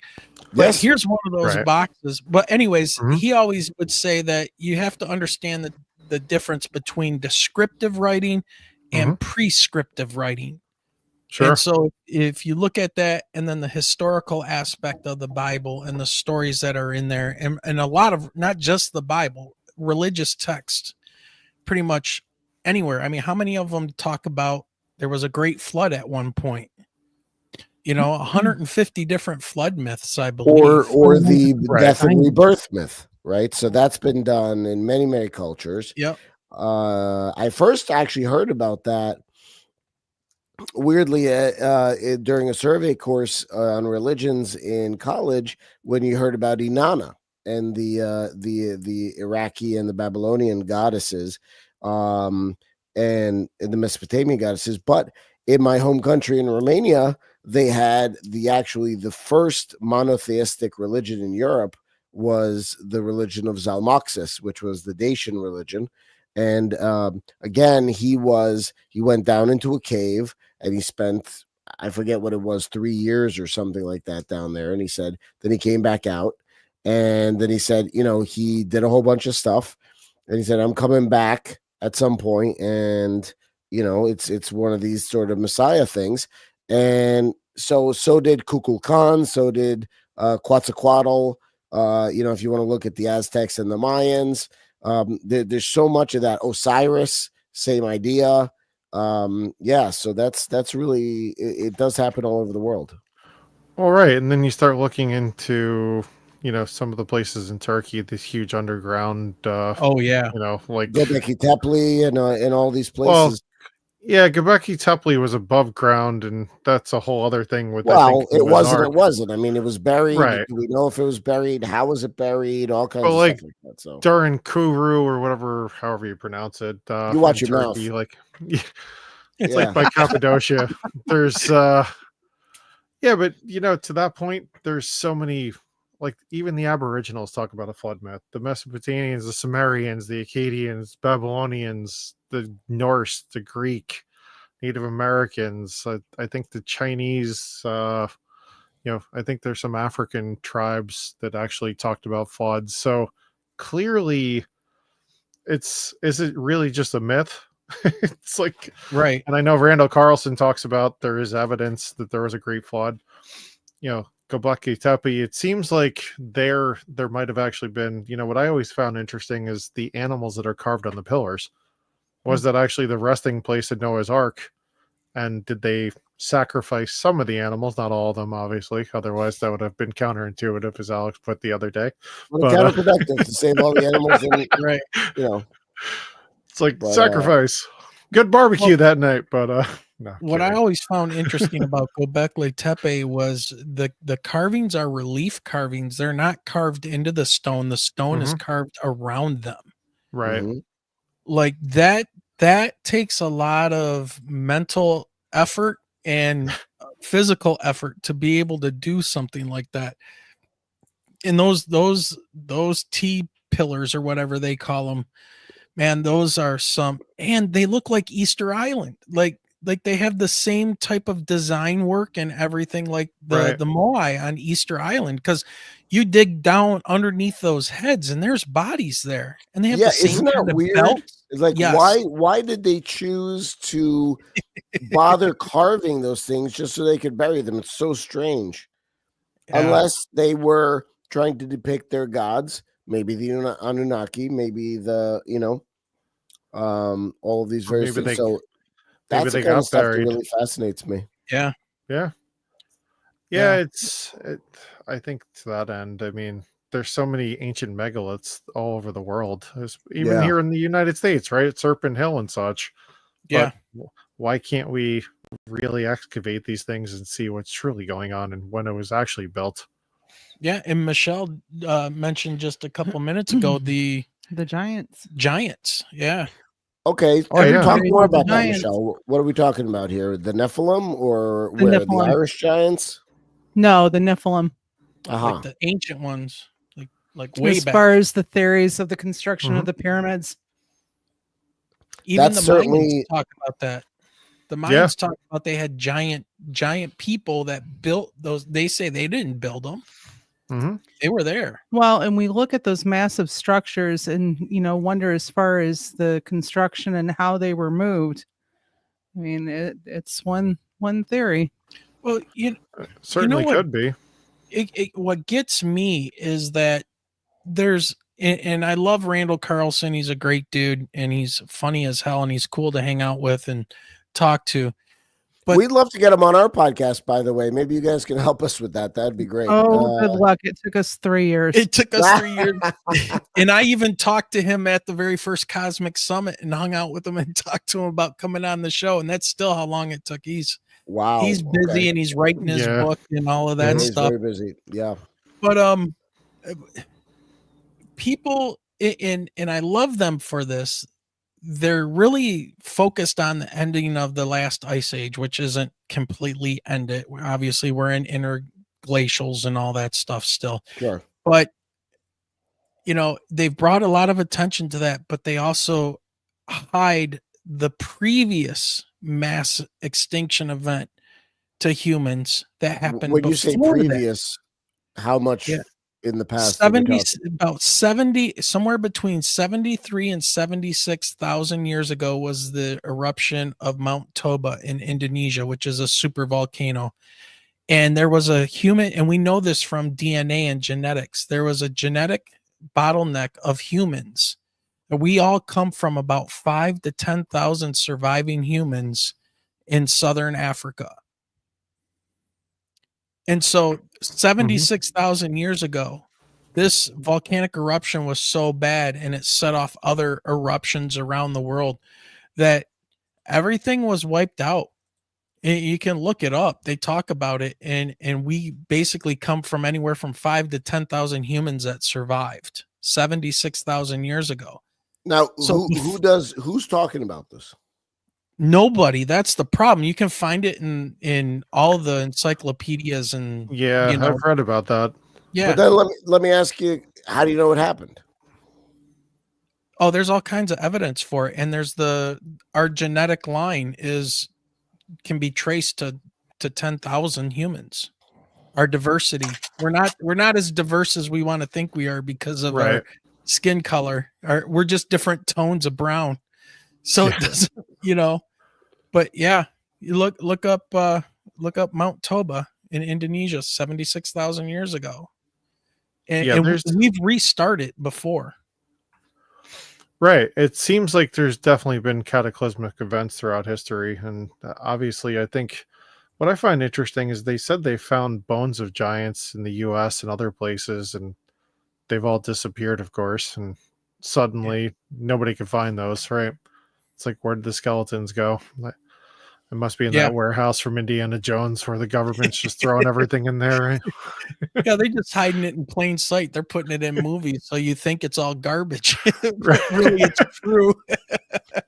L: But
M: Yes.
L: here's one of those boxes. But anyways, he always would say that you have to understand the difference between descriptive writing and prescriptive writing.
N: Sure.
L: And so if you look at that and then the historical aspect of the Bible and the stories that are in there, and a lot of, not just the Bible, religious texts, pretty much anywhere. I mean, how many of them talk about there was a great flood at one point? 150 different flood myths, I believe.
M: Or the death and rebirth myth, right? So that's been done in many, many cultures.
L: Yep.
M: I first actually heard about that weirdly during a survey course on religions in college, when you heard about Inanna and the Iraqi and the Babylonian goddesses, and the Mesopotamian goddesses. But in my home country in Romania, they had the first monotheistic religion in Europe was the religion of Zalmoxis, which was the Dacian religion. And again, he went down into a cave and he spent, I forget what it was, 3 years or something like that down there. And he said, then he came back out, and then he said, he did a whole bunch of stuff. And he said, I'm coming back at some point, and it's one of these sort of Messiah things. And so did Kukulkan, so did Quetzalcoatl. If you want to look at the Aztecs and the Mayans, there's so much of that. Osiris, same idea. So that's really, it does happen all over the world.
N: All right, and then you start looking into some of the places in Turkey, this huge underground.
L: Oh yeah,
N: like
M: Göbekli Tepe and all these places.
N: Well, yeah, Göbekli Tepe was above ground, and that's a whole other thing. With
M: it wasn't. It wasn't. I mean, it was buried.
N: Right.
M: Do we know if it was buried? How was it buried? All kinds of
N: like,
M: stuff like that. So
N: during Kuru or whatever, however you pronounce it,
M: you watch your
N: Turkey,
M: mouth.
N: It's like by Cappadocia. There's but to that point, there's so many. Like, even the Aboriginals talk about a flood myth. The Mesopotamians, the Sumerians, the Akkadians, Babylonians, the Norse, the Greek, Native Americans. I think the Chinese, I think there's some African tribes that actually talked about floods. So clearly, is it really just a myth? It's like,
L: right.
N: And I know Randall Carlson talks about there is evidence that there was a great flood. Göbekli Tepe, it seems like there might have actually been, what I always found interesting is the animals that are carved on the pillars. Was that actually the resting place of Noah's Ark? And did they sacrifice some of the animals? Not all of them, obviously. Otherwise, that would have been counterintuitive, as Alex put the other day.
M: Well, counterproductive to save all the animals. And,
L: right.
N: It's like sacrifice. Good barbecue that night, but no.
L: What I always found interesting about Göbekli Tepe was the carvings are relief carvings. They're not carved into the stone. The stone is carved around them.
N: Right.
L: Like that takes a lot of mental effort and physical effort to be able to do something like that. And those T pillars or whatever they call them, man, those are and they look like Easter Island. Like they have the same type of design work and everything like the Moai on Easter Island, because you dig down underneath those heads and there's bodies there, and they have the same
M: isn't that
L: kind of
M: weird?
L: belt.
M: It's like, why did they choose to bother carving those things just so they could bury them? It's so strange. Unless they were trying to depict their gods, maybe the Anunnaki, maybe the all of these various things. So that's the kind of stuff that really fascinates me.
L: Yeah.
N: I think to that end, I mean, there's so many ancient megaliths all over the world. Even here in the United States, right? At Serpent Hill and such.
L: Yeah.
N: But why can't we really excavate these things and see what's truly going on and when it was actually built?
L: Yeah, and Michelle mentioned just a couple minutes ago the
K: giants.
L: Yeah.
M: Okay, talk more about that, Michelle. What are we talking about here? The Nephilim or the Irish giants?
K: No, the Nephilim.
L: Like the ancient ones, like way
K: as
L: back.
K: far as the theories of the construction of the pyramids.
L: Even the Mayans talk about that. The Mayans talk about they had giant people that built those. They say they didn't build them. They were there.
K: Well, and we look at those massive structures and, wonder as far as the construction and how they were moved. I mean, it's one theory.
L: Well,
N: certainly could be.
L: What gets me is that and I love Randall Carlson. He's a great dude and he's funny as hell and he's cool to hang out with and talk to. But
M: we'd love to get him on our podcast, by the way. Maybe you guys can help us with that. That'd be great.
K: Oh, good luck. It took us 3 years.
L: It took us 3 years. And I even talked to him at the very first Cosmic Summit and hung out with him and talked to him about coming on the show. And that's still how long it took. He's busy and he's writing his book and all of that stuff.
M: He's very busy. Yeah.
L: But people, and I love them for this, they're really focused on the ending of the last ice age, which isn't completely ended. Obviously, we're in interglacials and all that stuff still.
M: Sure.
L: But, they've brought a lot of attention to that, but they also hide the previous mass extinction event to humans that happened.
M: When you say previous, how much in the past?
L: 70, somewhere between 73 and 76,000 years ago was the eruption of Mount Toba in Indonesia, which is a super volcano. And there was a human, and we know this from DNA and genetics, there was a genetic bottleneck of humans. We all come from about 5,000 to 10,000 surviving humans in Southern Africa. And so 76,000 years ago, this volcanic eruption was so bad and it set off other eruptions around the world that everything was wiped out. You can look it up. They talk about it. And we basically come from anywhere from 5,000 to 10,000 humans that survived 76,000 years ago.
M: Now, who's talking about this?
L: Nobody. That's the problem. You can find it in all the encyclopedias and
N: I've read about that.
L: Yeah.
M: But then let me ask you, how do you know what happened?
L: Oh, there's all kinds of evidence for it. And there's our genetic line can be traced to 10,000 humans. Our diversity. We're not as diverse as we want to think we are because of skin color. We're just different tones of brown. So it doesn't, but yeah, you look up Mount Toba in Indonesia 76,000 years ago. And we've restarted before.
N: Right. It seems like there's definitely been cataclysmic events throughout history. And obviously, I think what I find interesting is they said they found bones of giants in the US and other places, and they've all disappeared, of course. And suddenly nobody could find those, right? It's like, where did the skeletons go? It must be in that warehouse from Indiana Jones where the government's just throwing everything in there, right?
L: Yeah, they're just hiding it in plain sight. They're putting it in movies, so you think it's all garbage. Really, it's true.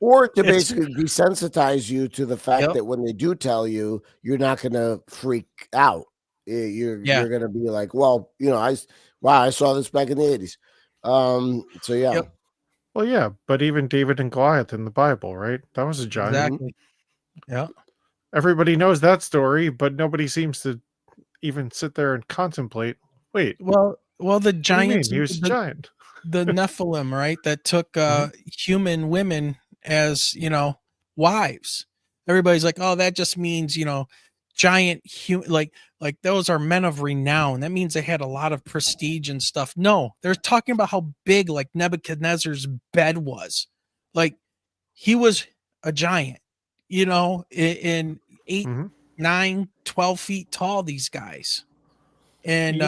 M: Or to basically desensitize you to the fact that when they do tell you, you're not going to freak out. You're going to be like, well, I saw this back in the 80s. So yeah.
N: Yep. Well, yeah, but even David and Goliath in the Bible, right? That was a giant.
L: Exactly. Yeah.
N: Everybody knows that story, but nobody seems to even sit there and contemplate. Wait.
L: Well, the giants.
N: He was a giant.
L: The Nephilim, right? That took human women as wives. Everybody's like, oh, that just means giant like those are men of renown. That means they had a lot of prestige and stuff. No, they're talking about how big like Nebuchadnezzar's bed was. Like he was a giant, in 8, 9, 12 feet tall, these guys. And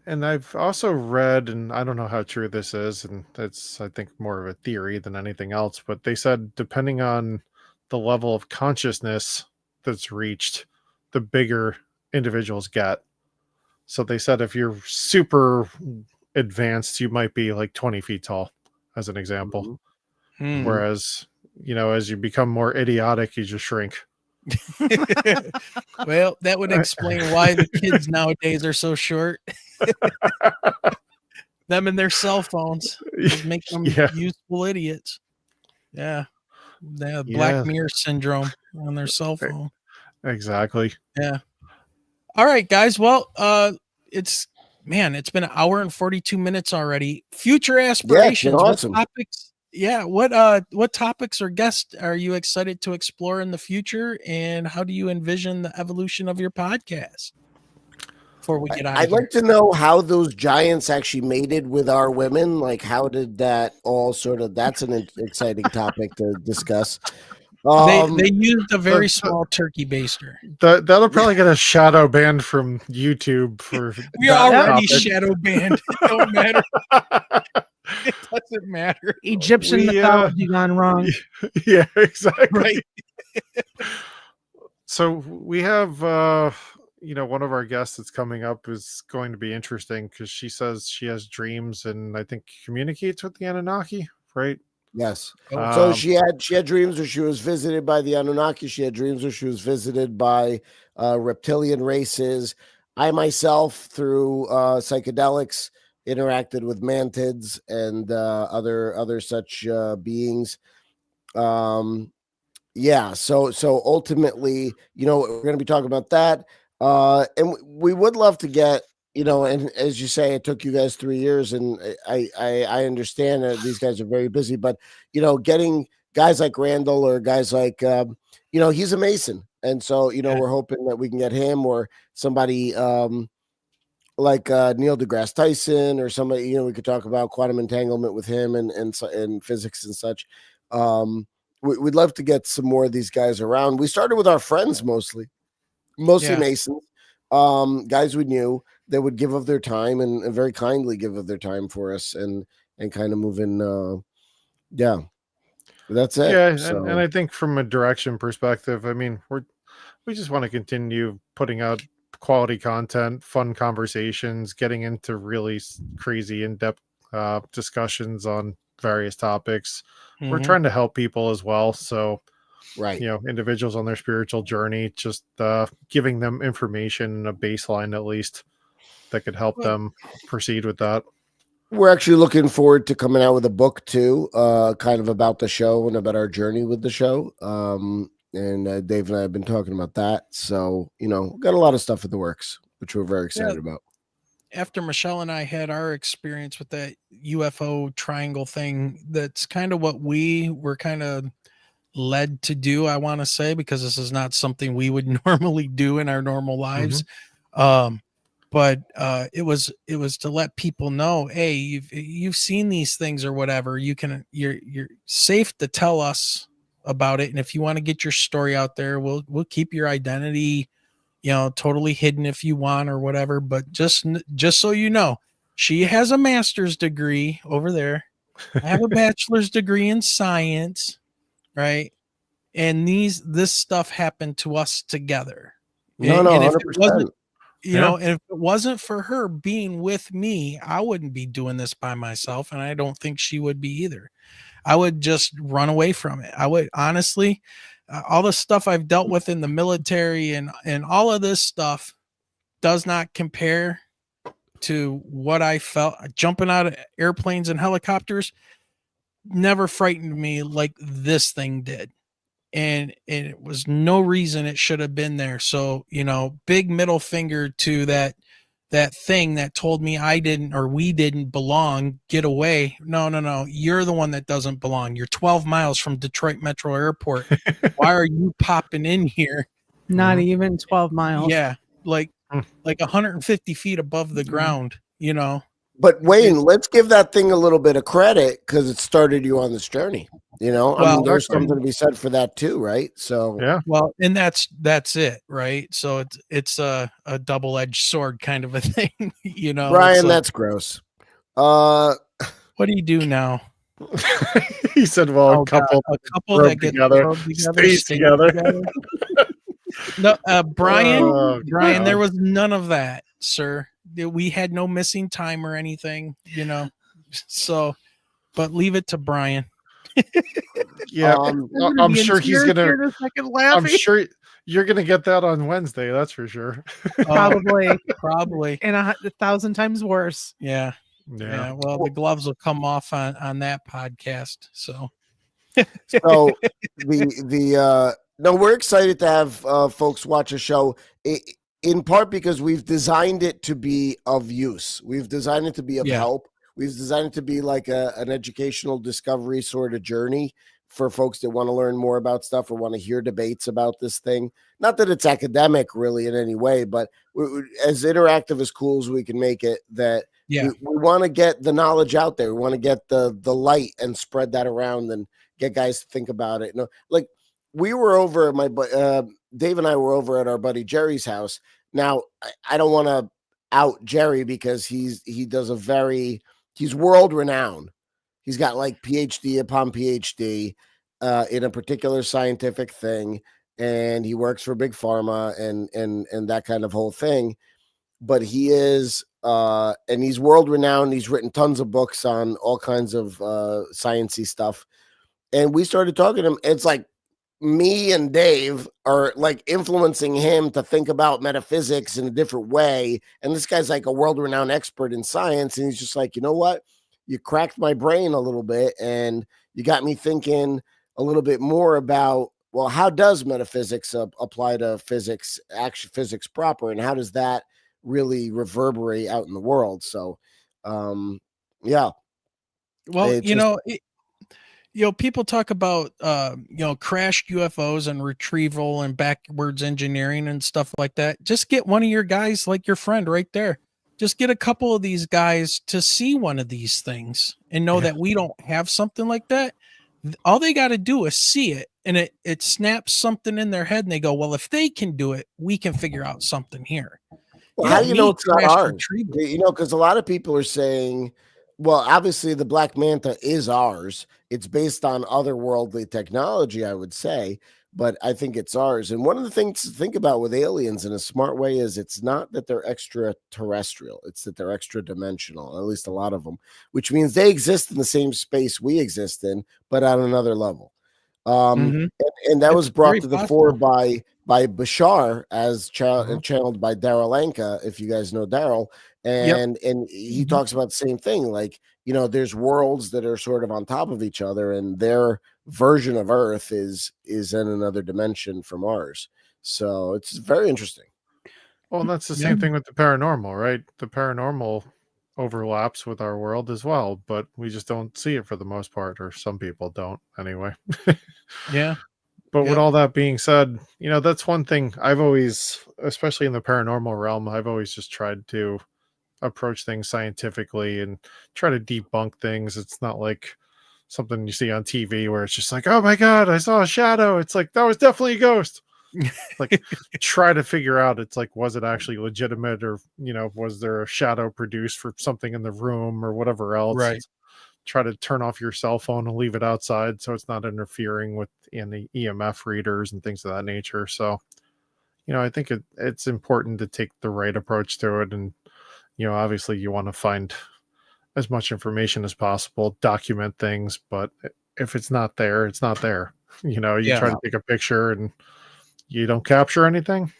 N: and I've also read, and I don't know how true this is, and it's I think more of a theory than anything else, but they said depending on the level of consciousness that's reached, the bigger individuals get. So they said if you're super advanced, you might be like 20 feet tall, as an example. Whereas, as you become more idiotic, you just shrink.
L: Well, that would explain why the kids nowadays are so short. Them and their cell phones just make them useful idiots. Yeah. They have Black Mirror syndrome on their cell phone.
N: Exactly.
L: Yeah. All right, guys. Well, it's been an hour and 42 minutes already. Future aspirations.
M: Awesome.
L: What topics? Yeah. What topics or guests are you excited to explore in the future? And how do you envision the evolution of your podcast? Before we get out
M: I'd like to know how those giants actually mated with our women. Like, how did that all that's an exciting topic to discuss.
L: They used a very small turkey baster.
N: That'll probably get a shadow banned from YouTube for.
L: We are already shadow banned. It don't matter. It doesn't matter.
K: Egyptian mythology gone wrong.
N: Yeah, exactly.
L: Right.
N: So we have, one of our guests that's coming up is going to be interesting because she says she has dreams and I think communicates with the Anunnaki, right?
M: Yes. So she had dreams where she was visited by the Anunnaki. She had dreams where she was visited by reptilian races. I myself, through psychedelics, interacted with mantids and other such beings. So ultimately, we're going to be talking about that. And we would love to get, and as you say, it took you guys 3 years, and I understand that these guys are very busy, but, getting guys like Randall or guys like, he's a Mason. And so, we're hoping that we can get him or somebody like Neil deGrasse Tyson or somebody, we could talk about quantum entanglement with him and physics and such. We'd love to get some more of these guys around. We started with our friends mostly Masons, guys we knew that would give of their time and very kindly give of their time for us and kind of move in. That's it.
N: Yeah.
M: So.
N: And I think from a direction perspective, I mean, we just want to continue putting out quality content, fun conversations, getting into really crazy in-depth discussions on various topics. We're trying to help people as well. So,
M: right.
N: Individuals on their spiritual journey, just giving them information and a baseline, at least, that could help them proceed with that.
M: We're actually looking forward to coming out with a book too, kind of about the show and about our journey with the show. And Dave and I have been talking about that. So, got a lot of stuff in the works, which we're very excited about.
L: after Michelle and I had our experience with that UFO triangle thing, that's kind of what we were kind of led to do, I want to say, because this is not something we would normally do in our normal lives. But it was to let people know, hey, you've seen these things or whatever. You're safe to tell us about it, and if you want to get your story out there, we'll keep your identity, totally hidden if you want or whatever. But just so you know, she has a master's degree over there. I have a bachelor's degree in science, right? And this stuff happened to us together.
M: No,
L: and if
M: 100%.
L: it wasn't, and if it wasn't for her being with me, I wouldn't be doing this by myself, and I don't think she would be either. I would just run away from it. I would honestly, all the stuff I've dealt with in the military and all of this stuff does not compare to what I felt jumping out of airplanes and helicopters. Never frightened me like this thing did. And it was no reason it should have been there. So, big middle finger to that thing that told me I didn't, or we didn't belong. Get away. No. You're the one that doesn't belong. You're 12 miles from Detroit Metro Airport. Why are you popping in here?
K: Not even 12 miles.
L: Yeah. Like 150 feet above the ground,
M: But Wayne, let's give that thing a little bit of credit because it started you on this journey. I mean, there's something to be said for that too, right? So
N: yeah.
L: Well, and that's it, right? So it's a double-edged sword kind of a thing,
M: Brian, that's gross.
L: What do you do now?
N: He said, "Well, a couple that get stays together."
L: No, Brian, there was none of that, sir. We had no missing time or anything, So, but leave it to Brian.
N: Yeah, I'm sure he's gonna. I'm sure you're gonna get that on Wednesday. That's for sure.
K: Probably,
L: and
K: 1,000 times worse.
L: Yeah. Well, the gloves will come off on that podcast. So
M: no, we're excited to have folks watch a show. In part because we've designed it to be of use. We've designed it to be of help. We've designed it to be like an educational discovery sort of journey for folks that want to learn more about stuff or want to hear debates about this thing. Not that it's academic really in any way, but as interactive, as cool as we can make it, that we want to get the knowledge out there. We want to get the light and spread that around and get guys to think about it. Like we were over at Dave and I were over at our buddy Jerry's house. Now, I don't want to out Jerry because he's world renowned. He's got like PhD upon PhD in a particular scientific thing, and he works for Big Pharma and that kind of whole thing. But he is and he's world renowned. He's written tons of books on all kinds of sciencey stuff. And we started talking to him. It's like me and Dave are like influencing him to think about metaphysics in a different way. And this guy's like a world-renowned expert in science. And he's just like, you know what? You cracked my brain a little bit and you got me thinking a little bit more about, well, how does metaphysics apply to physics, actual physics proper? And how does that really reverberate out in the world? So, yeah.
L: Well, people talk about, crashed UFOs and retrieval and backwards engineering and stuff like that. Just get one of your guys, like your friend right there. Just get a couple of these guys to see one of these things and know that we don't have something like that. All they got to do is see it, and it snaps something in their head, and they go, well, if they can do it, we can figure out something here.
M: Well, how do you know it's not ours? Because a lot of people are saying, well, obviously the Black Manta is ours. It's based on otherworldly technology, I would say, but I think it's ours. And one of the things to think about with aliens in a smart way is it's not that they're extraterrestrial. It's that they're extra dimensional, at least a lot of them, which means they exist in the same space we exist in, but on another level. And that was brought to the fore by Bashar as channeled by Daryl Anka, if you guys know Daryl. And he talks about the same thing. Like, there's worlds that are sort of on top of each other, and their version of Earth is in another dimension from ours. So it's very interesting.
N: Well, and that's the same thing with the paranormal, right? The paranormal overlaps with our world as well, but we just don't see it for the most part, or some people don't anyway.
L: Yeah.
N: But with all that being said, that's one thing I've always, especially in the paranormal realm, I've always just tried to approach things scientifically and try to debunk things. It's not like something you see on TV where it's just like, oh my God, I saw a shadow. It's like, that was definitely a ghost. Like, try to figure out, it's like, was it actually legitimate, or, was there a shadow produced for something in the room or whatever else?
L: Right.
N: Try to turn off your cell phone and leave it outside so it's not interfering with any EMF readers and things of that nature. So, I think it's important to take the right approach to it. And, obviously you want to find as much information as possible, document things, but if it's not there, it's not there. You try to take a picture and you don't capture anything.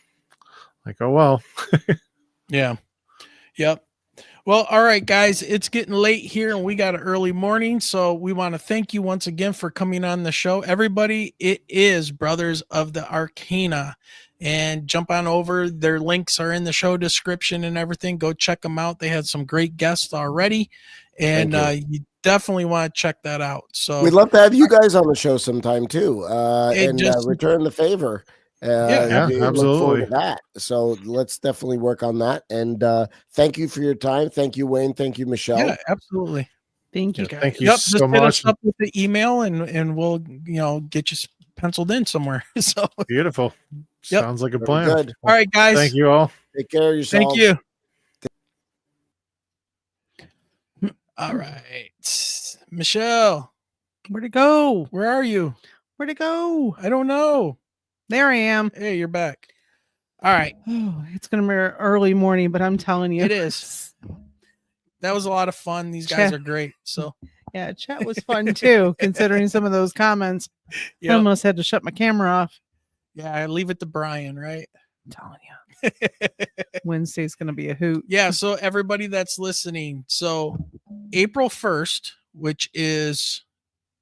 N: Like, oh, well.
L: Yeah. Yep. Well, all right, guys, it's getting late here and we got an early morning. So we want to thank you once again for coming on the show. Everybody, it is Brothers of the Arcana, and jump on over. Their links are in the show description and everything. Go check them out. They had some great guests already, and you definitely want to check that out. So
M: we'd love to have you guys on the show sometime too, and return the favor.
N: Absolutely.
M: Look forward to that. So let's definitely work on that. And thank you for your time. Thank you, Wayne. Thank you, Michelle.
L: Yeah, absolutely.
K: Thank you, guys.
N: Thank you so much.
L: Hit us up with the email, and we'll get you penciled in somewhere. So
N: beautiful. Sounds like a plan.
M: Good.
L: All right, guys.
N: Thank you all.
M: Take care of yourself.
L: Thank you. All right, Michelle.
K: Where'd it go?
L: Where are you?
K: Where'd it go?
L: I don't know.
K: There I am.
L: Hey, you're back. All right.
K: Oh, it's going to be an early morning, but I'm telling you.
L: It is. That was a lot of fun. These guys are great. So
K: yeah, chat was fun too, considering some of those comments. I almost had to shut my camera off.
L: Yeah, I leave it to Brian, right?
K: I'm telling you. Wednesday's going to be a hoot.
L: Yeah, so everybody that's listening, so April 1st, which is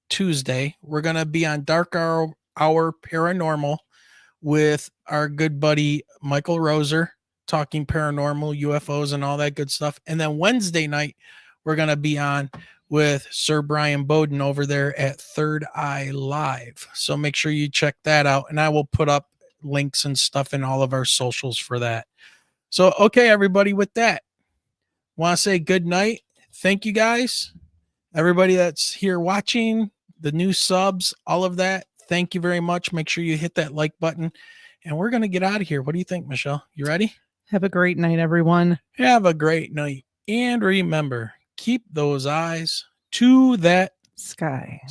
L: Tuesday, we're going to be on Dark Hour Paranormal with our good buddy Michael Roser, talking paranormal, UFOs, and all that good stuff. And then Wednesday night, we're going to be on with Sir Brian Bowden over there at Third Eye Live. So make sure you check that out. And I will put up links and stuff in all of our socials for that. So, okay, everybody, with that, want to say good night. Thank you, guys. Everybody that's here watching, the new subs, all of that. Thank you very much. Make sure you hit that like button. And we're going to get out of here. What do you think, Michelle? You ready?
K: Have a great night, everyone.
L: Have a great night. And remember, keep those eyes to that
K: sky.